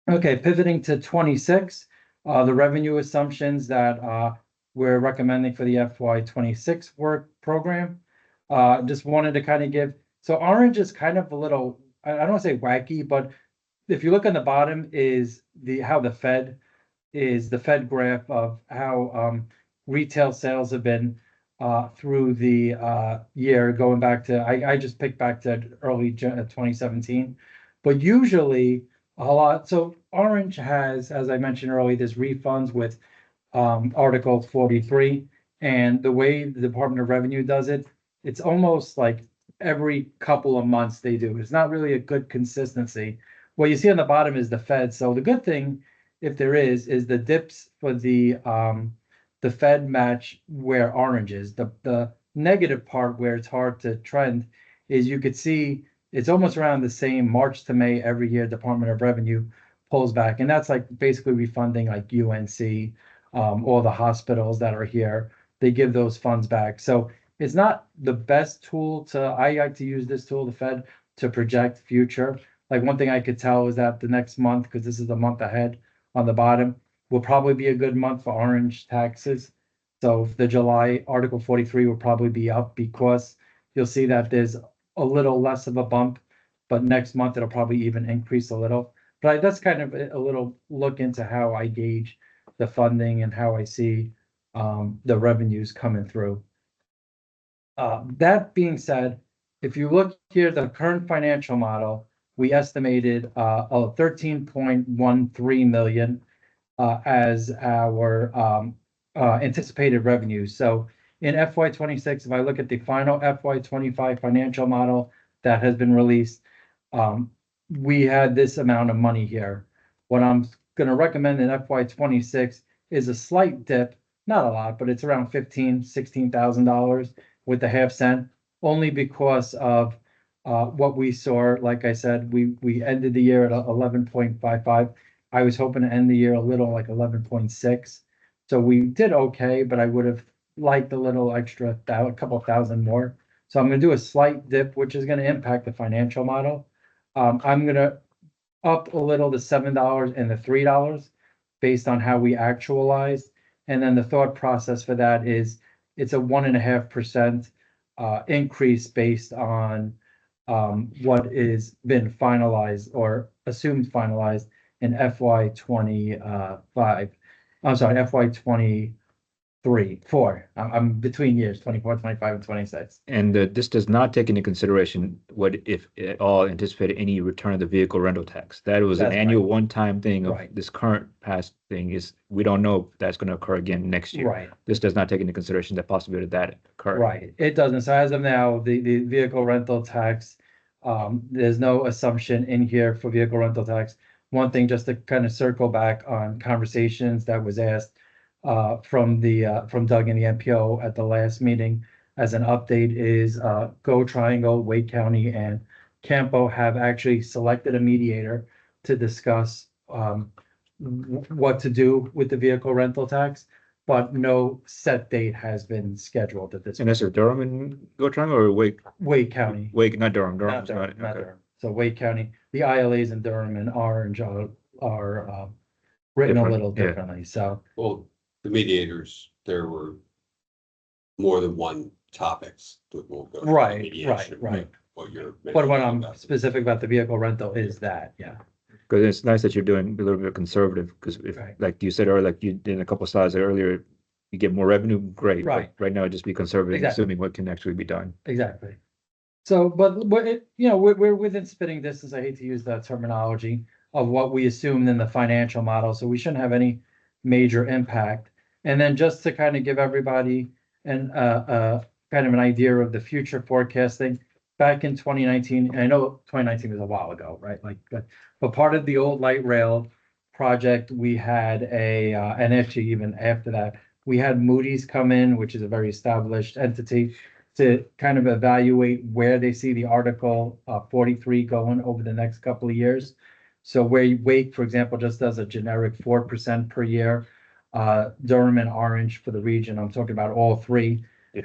Okay, pivoting to 26, the revenue assumptions that we're recommending for the FY 26 work program. Just wanted to kind of give, so orange is kind of a little, I don't want to say wacky, but if you look on the bottom is how the Fed graph of how retail sales have been through the year, going back to, I just picked back to early 2017, but usually a lot. So orange has, as I mentioned earlier, there's refunds with Article 43, and the way the Department of Revenue does it, it's almost like every couple of months they do. It's not really a good consistency. What you see on the bottom is the Fed. So the good thing, if there is the dips for the Fed match where orange is. The negative part where it's hard to trend is you could see it's almost around the same March to May every year. Department of Revenue pulls back, and that's like basically refunding like UNC, all the hospitals that are here. They give those funds back. So it's not the best tool I like to use this tool, the Fed, to project future. Like one thing I could tell is that the next month, because this is the month ahead on the bottom, will probably be a good month for orange taxes. So the July Article 43 will probably be up because you'll see that there's a little less of a bump, but next month it'll probably even increase a little. But that's kind of a little look into how I gauge the funding and how I see the revenues coming through. That being said, if you look here, the current financial model, we estimated 13.13 million as our anticipated revenues. So in FY 26, if I look at the final FY 25 financial model that has been released, we had this amount of money here. What I'm going to recommend in FY 26 is a slight dip, not a lot, but it's around $16,000 with the half cent, only because of what we saw. Like I said, we ended the year at 11.55. I was hoping to end the year a little like 11.6. So we did okay, but I would have liked a little extra, a couple thousand more. So I'm going to do a slight dip, which is going to impact the financial model. I'm going to up a little the $7 and the $3 based on how we actualized. And then the thought process for that is it's a 1.5% increase based on what is been finalized or assumed finalized in FY 25. I'm sorry, FY 4. I'm between years, 24, 25, and 26. And this does not take into consideration what, if at all, anticipated any return of the vehicle rental tax. That was an That's annual right. one-time thing of Right. this current past thing is, we don't know if that's going to occur again next year. Right. This does not take into consideration the possibility of that occurring. Right, it doesn't. So as of now, the vehicle rental tax, there's no assumption in here for vehicle rental tax. One thing, just to kind of circle back on conversations that was asked from Doug and the MPO at the last meeting. as an update is Go Triangle, Wake County, and Campo have actually selected a mediator to discuss what to do with the vehicle rental tax, but no set date has been scheduled at this And point. that's a Durham and Go Triangle or Wake, Wake County. not Durham, Not Durham's Durham, not, not okay. Durham. So Wake County, the ILAs in Durham and Orange are written a Different, little yeah. differently, so. Well, the mediators, there were more than one topics that will go. to Right, mediation, right. What you're. But what I'm about. specific about the vehicle rental is that, yeah. Because it's nice that you're doing a little bit conservative, because if, Right. like you said, or like you did a couple slides earlier, you get more revenue, great. but Right. Right now, just be conservative, Exactly. assuming what can actually be done. Exactly. So, but we're within spitting distance. I hate to use that terminology of what we assumed in the financial model, so we shouldn't have any major impact. And then just to kind of give everybody an kind of an idea of the future forecasting, back in 2019, and I know 2019 was a while ago, right? Like, but part of the old light rail project, we had and actually even after that, we had Moody's come in, which is a very established entity, to kind of evaluate where they see the Article 43 going over the next couple of years. So where Wake, for example, just does a generic 4% per year, Durham and Orange for the region, I'm talking about all three, they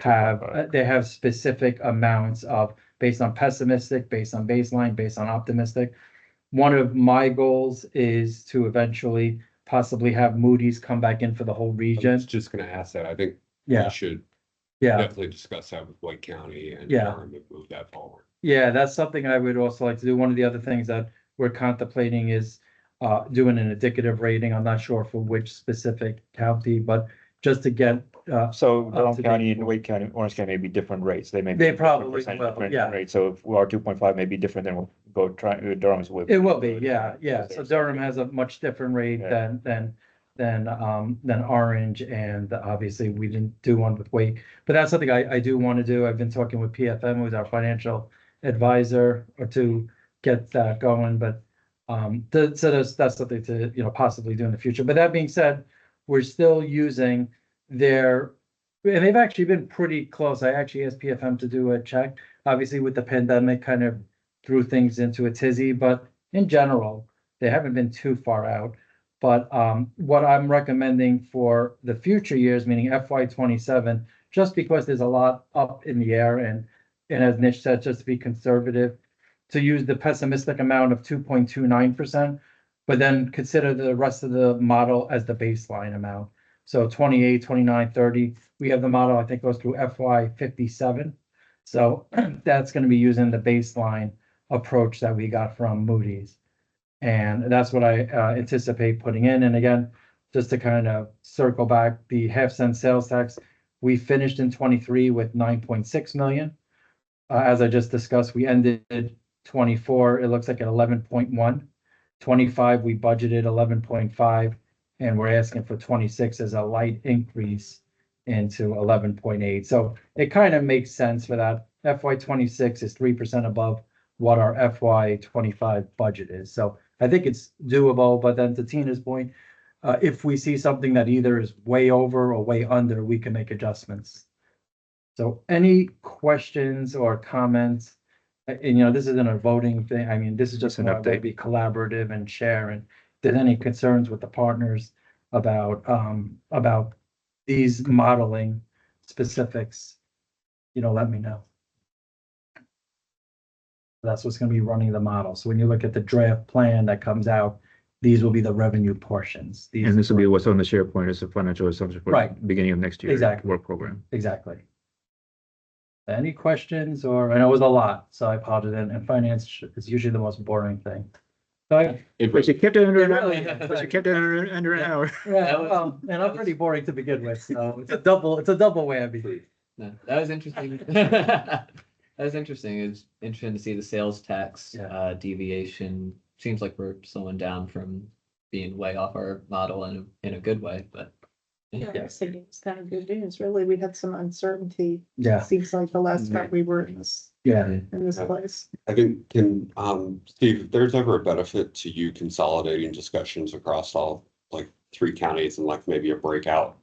have specific amounts of based on pessimistic, based on baseline, based on optimistic. One of my goals is to eventually possibly have Moody's come back in for the whole I region. was just gonna ask that. I think Yeah. we should Yeah. definitely discuss that with White County and Yeah. Durham and move that forward. Yeah, that's something I would also like to do. One of the other things that we're contemplating is doing an indicative rating. I'm not sure for which specific county, but just to get So Durham to County date. and Wake County, Orange County may be different rates. They may. They be probably different will, different yeah. rates. So if our 2.5 may be different than what Go Tri, Durham's with. It will be, yeah. So Durham has a much different rate Yeah. than Orange, and obviously we didn't do one with Wake. But that's something I do want to do. I've been talking with PFM, who's our financial advisor, or to get that going, but so that's something to, possibly do in the future. But that being said, we're still using their, and they've actually been pretty close. I actually asked PFM to do a check. Obviously with the pandemic kind of threw things into a tizzy, but in general, they haven't been too far out. But what I'm recommending for the future years, meaning FY 27, just because there's a lot up in the air and as Nish said, just to be conservative, to use the pessimistic amount of 2.29%, but then consider the rest of the model as the baseline amount. So 28, 29, 30, we have the model, I think, goes through FY 57. So that's going to be using the baseline approach that we got from Moody's. And that's what I anticipate putting in. And again, just to kind of circle back, the half-cent sales tax, we finished in 23 with 9.6 million. As I just discussed, we ended 24, it looks like at 11.1. 25, we budgeted 11.5, and we're asking for 26 as a light increase into 11.8. So it kind of makes sense for that. FY 26 is 3% above what our FY 25 budget is. So I think it's doable, but then to Tina's point, if we see something that either is way over or way under, we can make adjustments. So any questions or comments? And this isn't a voting thing. I mean, this is just It's an more to update. be collaborative and share. And if there's any concerns with the partners about these modeling specifics, let me know. That's what's going to be running the model. So when you look at the draft plan that comes out, these will be the revenue portions. And this will be what's on the SharePoint as a financial assumption for Right. beginning of next year. Exactly. Work program. Exactly. Any questions, or I know it was a lot, so I apologize. And finance is usually the most boring thing. So But you kept it under an It hour. really is. But you kept it under an hour. well, and I'm pretty boring to begin with, so it's a double whammy. No, that was interesting. That was interesting. It's interesting to see the sales tax Yeah. deviation. Seems like we're slowing down from being way off our model in a good way, but Yeah, I think it's kind of good news. Really, we had some uncertainty. Yeah, Seems like the last time we were in this yeah. place. I think, Steve, if there's ever a benefit to you consolidating discussions across all, like, 3 counties and like maybe a breakout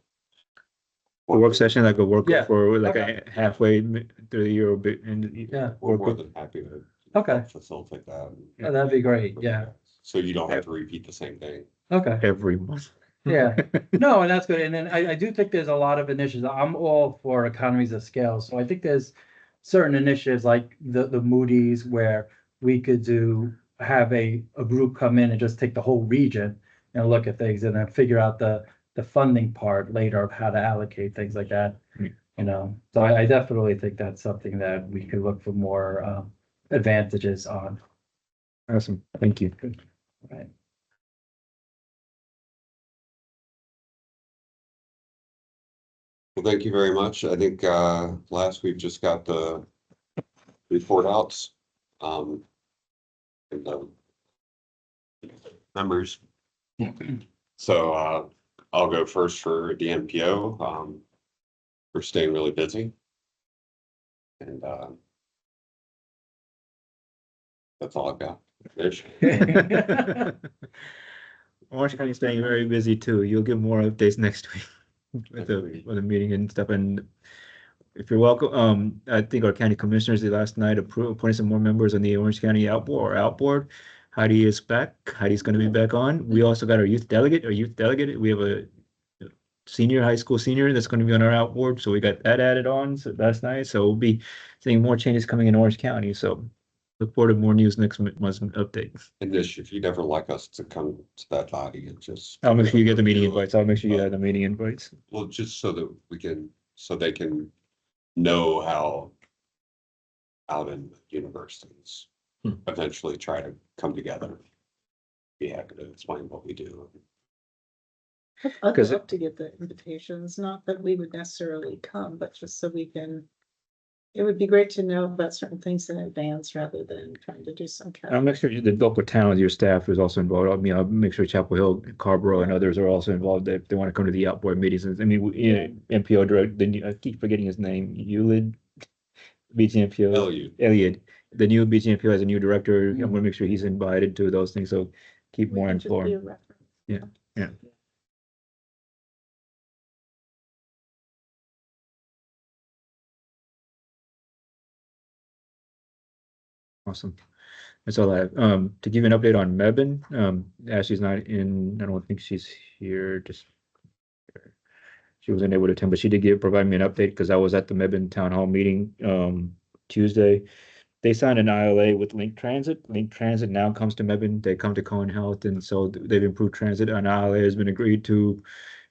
A work session, like a work Yeah, for like okay. a halfway through the year or bit and Yeah. We're work more with than happy to Okay. facilitate that. Oh, that'd be great. Yeah. So you don't have to repeat the same thing. Okay. every month. Yeah. No, and that's good. And then I do think there's a lot of initiatives. I'm all for economies of scale. So I think there's certain initiatives like the Moody's where we could have a group come in and just take the whole region and look at things and then figure out the funding part later of how to allocate things like that. Mm. You know, so I definitely think that's something that we could look for more advantages on. Awesome, thank you. Right. Well, thank you very much. I think last we've just got the report outs. And the members. So I'll go first for the MPO. We're staying really busy. And that's all I've got. Ish. Orange County staying very busy too. You'll get more updates next week with the meeting and stuff. And if you're welcome, I think our county commissioners did last night appointed some more members on the Orange County outboard. Heidi is back. Heidi's going to be back on. We also got our youth delegate. We have a high school senior that's going to be on our outboard. So we got that added on. So that's nice. So we'll be seeing more changes coming in Orange County. So look forward to more news next month's update. And Ish, if you'd ever like us to come to that body and just. I'll make sure you get the meeting invites. I'll make sure you get the meeting invites. Well, just so that they can know how out in universities eventually try to come together. Be happy to explain what we do. I'd 'Cause love to get the invitations, not that we would necessarily come, but just so we can. It would be great to know about certain things in advance rather than trying to do some kind I'll of. make sure the local towns, your staff is also involved. I'll make sure Chapel Hill, Carborough and others are also involved if they want to come to the outboard meetings. I mean, MPO director, I keep forgetting his name, Ulid, BGMPO, Elliot. The new BGMPO has a new director. I'm gonna make sure he's invited to those things, so keep more Just be a informed. reference. Yeah. Awesome. That's all I have. To give you an update on Mebane, Ashley's not in, I don't think she's here, just she wasn't able to attend, but she did provide me an update because I was at the Mebane Town Hall meeting Tuesday. They signed an ILA with Link Transit. Link Transit now comes to Mebane. They come to Cohen Health, and so they've improved transit. An ILA has been agreed to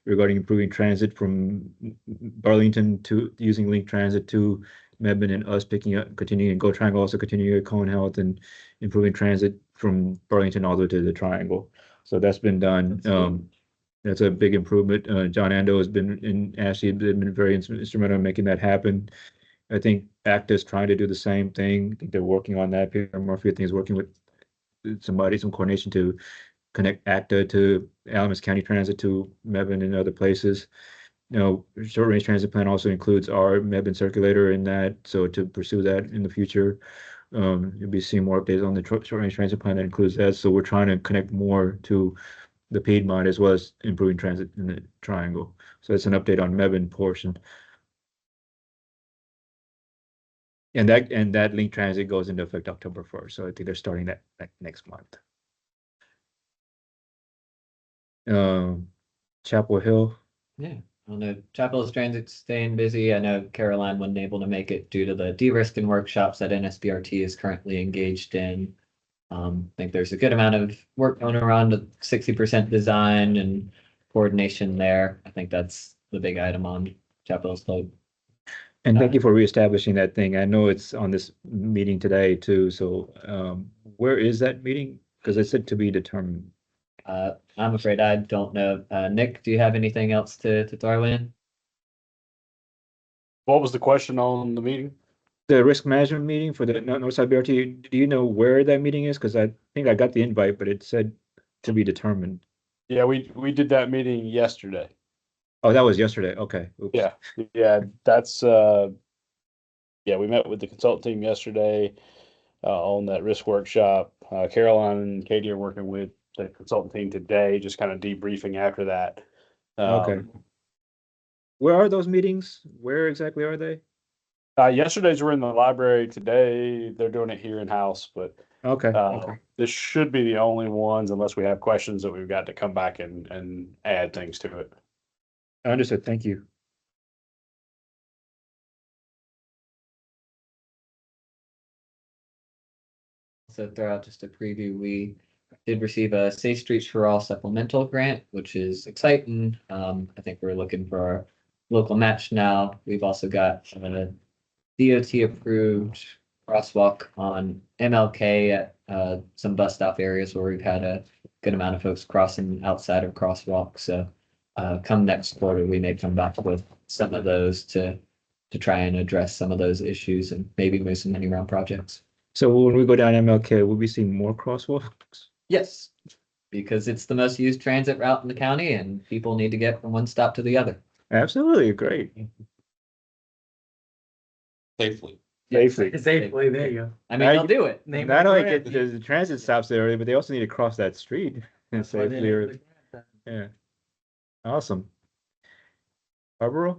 regarding improving transit from Burlington to using Link Transit to Mebane, and us continuing and Go Triangle also continuing at Cohen Health and improving transit from Burlington all the way to the Triangle. So that's been done. That's a big improvement. John Ando has been and Ashley have been very instrumental in making that happen. I think ACTA is trying to do the same thing. I think they're working on that. Peter Murphy, I think, is working with some coordination to connect ACTA to Alamance County Transit to Mebane and other places. Short range transit plan also includes our Mebane circulator in that. So to pursue that in the future, you'll be seeing more updates on the short range transit plan that includes that. So we're trying to connect more to the Piedmont as well as improving transit in the Triangle. So that's an update on Mebane portion. And that Link Transit goes into effect October 1st. So I think they're starting that next month. Chapel Hill. Yeah, well, no, Chapel Hill's Transit's staying busy. I know Caroline wasn't able to make it due to the de-risking workshops that NSBRT is currently engaged in. I think there's a good amount of work going around, 60% design and coordination there. I think that's the big item on Chapel Hill's plate. And thank you for reestablishing that thing. I know it's on this meeting today too. So where is that meeting? Because it said to be determined. I'm afraid I don't know. Nick, do you have anything else to throw in? What was the question on the meeting? The risk management meeting for the Northside BRT. Do you know where that meeting is? Because I think I got the invite, but it said to be determined. Yeah, we did that meeting yesterday. Oh, that was yesterday. Okay. Oops. Yeah, that's we met with the consultant team yesterday on that risk workshop. Caroline and Katie are working with the consultant team today, just kind of debriefing after that. Okay. Where are those meetings? Where exactly are they? Yesterday's were in the library. Today, they're doing it here in-house, but Okay, okay. this should be the only ones unless we have questions that we've got to come back and add things to it. Understood. Thank you. So throw out just a preview, we did receive a Safe Streets for All supplemental grant, which is exciting. I think we're looking for our local match now. We've also got a DOT approved crosswalk on MLK at some bus stop areas where we've had a good amount of folks crossing outside of crosswalk. So come next quarter, we may come back with some of those to try and address some of those issues and maybe move some money around projects. So when we go down MLK, will we see more crosswalks? Yes, because it's the most used transit route in the county and people need to get from one stop to the other. Absolutely, great. Safely. Safely. Safely, there you go. I mean, they'll do it. Name Not of only grant. get the transit stops there, but they also need to cross that street and That's why they safely. named the grant. Yeah. Awesome. Barbara?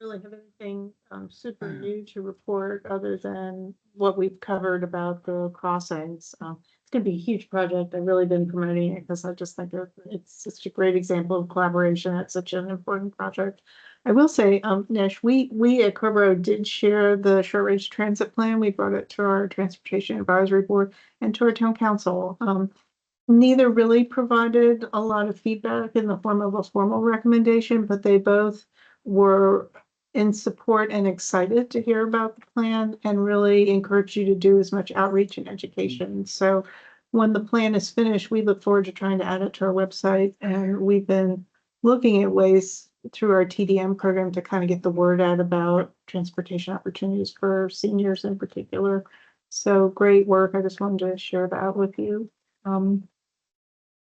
Really have anything super new to report other than what we've covered about the crossings. It's gonna be a huge project. I've really been promoting it because I just think it's such a great example of collaboration. It's such an important project. I will say, Nash, we at Cobro did share the short range transit plan. We brought it to our transportation advisory board and to our town council. Neither really provided a lot of feedback in the form of a formal recommendation, but they both were in support and excited to hear about the plan and really encourage you to do as much outreach and education. So when the plan is finished, we look forward to trying to add it to our website. And we've been looking at ways through our TDM program to kind of get the word out about transportation opportunities for seniors in particular. So great work. I just wanted to share that with you.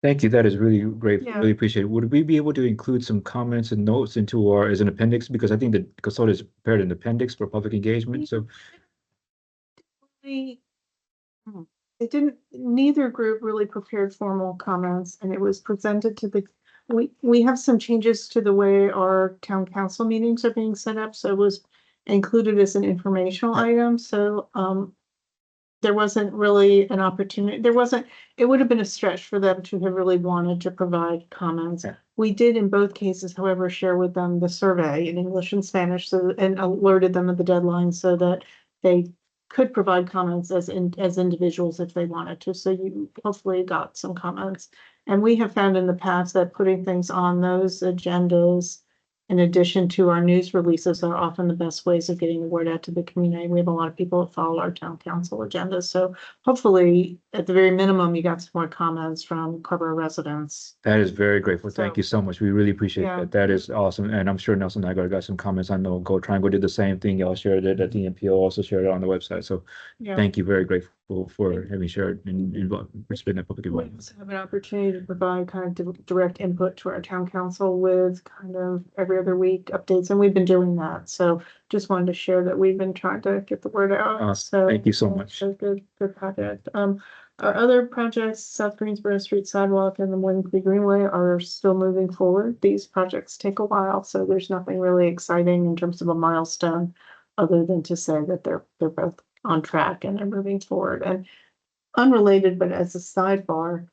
Thank you. That is really great. Yeah. Really appreciate it. Would we be able to include some comments and notes into our, as an appendix? Because I think the consultant has prepared an appendix for public engagement. So They It didn't, neither group really prepared formal comments and it was presented to the, we have some changes to the way our town council meetings are being set up, so it was included as an informational item, so, there wasn't really an opportunity, it would have been a stretch for them to have really wanted to provide comments. Yeah. We did in both cases, however, share with them the survey in English and Spanish, so, and alerted them of the deadline so that they could provide comments as individuals if they wanted to, so you hopefully got some comments. And we have found in the past that putting things on those agendas in addition to our news releases are often the best ways of getting the word out to the community. We have a lot of people that follow our town council agendas, so hopefully, at the very minimum, you got some more comments from Carver residents. that is very grateful. Thank So- you so much. We really appreciate Yeah. that. That is awesome. And I'm sure Nelson and I got some comments. I know Go Triangle did the same thing. Y'all shared it at the NPO, also shared it on the website. So Yeah. thank you. Very grateful for having shared and participating in public We involvement. also have an opportunity to provide kind of direct input to our town council with kind of every other week updates, and we've been doing that. So just wanted to share that we've been trying to get the word out. Awesome. Thank you so much. So good project. Our other projects, South Greensboro Street Sidewalk and the Morning Greenway are still moving forward. These projects take a while, so there's nothing really exciting in terms of a milestone other than to say that they're both on track and they're moving forward. And unrelated, but as a sidebar,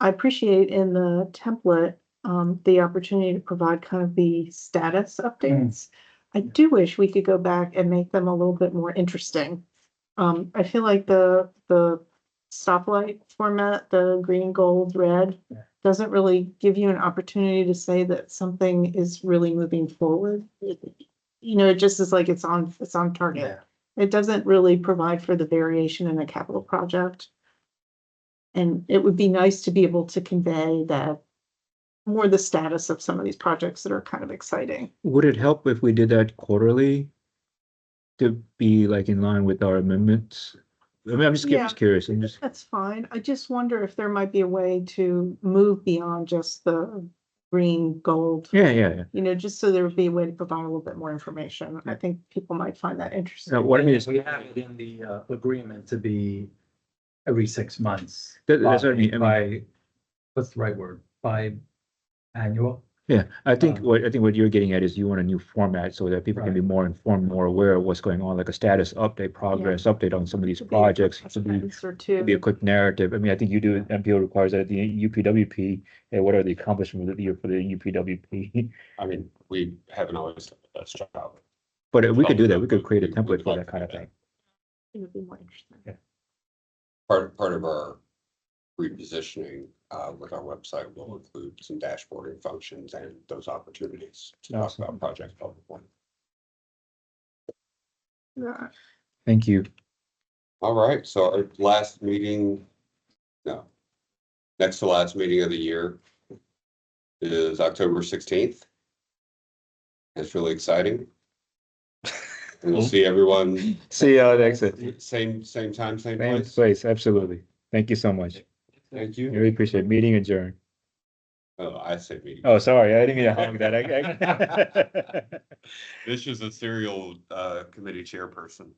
I appreciate in the template, the opportunity to provide kind of the status updates. I do wish we could go back and make them a little bit more interesting. I feel like the stoplight format, the green, gold, red, doesn't really give you an opportunity to say that something is really moving forward. You know, it just is like it's on target. Yeah. It doesn't really provide for the variation in a capital project. And it would be nice to be able to convey that more the status of some of these projects that are kind of exciting. Would it help if we did that quarterly to be like in line with our amendments? I mean, I'm just Yeah. curious. I'm just, That's fine. I just wonder if there might be a way to move beyond just the green, gold. yeah. You know, just so there would be a way to provide a little bit more information. I think people might find that interesting. What I mean is, We have it in the agreement to be every 6 months. that's what I mean. By, what's the right word? By annual? Yeah, I think Um, what you're getting at is you want a new format so that people can be Right. more informed, more aware of what's going on, like a status update, progress update on some of these Could be a projects. It sentence or could be a two. quick narrative. I mean, I think you do, MPO requires that at the UPWP, and what are the accomplishments of the year for the UPWP? I mean, we haven't always done the best job. But we could do that. But We could create a we template would for like that to kind do of that. thing. It would be more interesting. Part of our repositioning with our website will include some dashboarding functions and those opportunities to talk Awesome. about projects publicly. Yeah. Thank you. All right, so our last meeting, no, next to last meeting of the year is October 16th. It's really exciting. And we'll see everyone See you next. same time, same Same place. place, absolutely. Thank you so much. Thank I you. really appreciate it. Meeting adjourned. Oh, I say meeting. Oh, sorry, I didn't mean to hog that. This is a serial committee chairperson.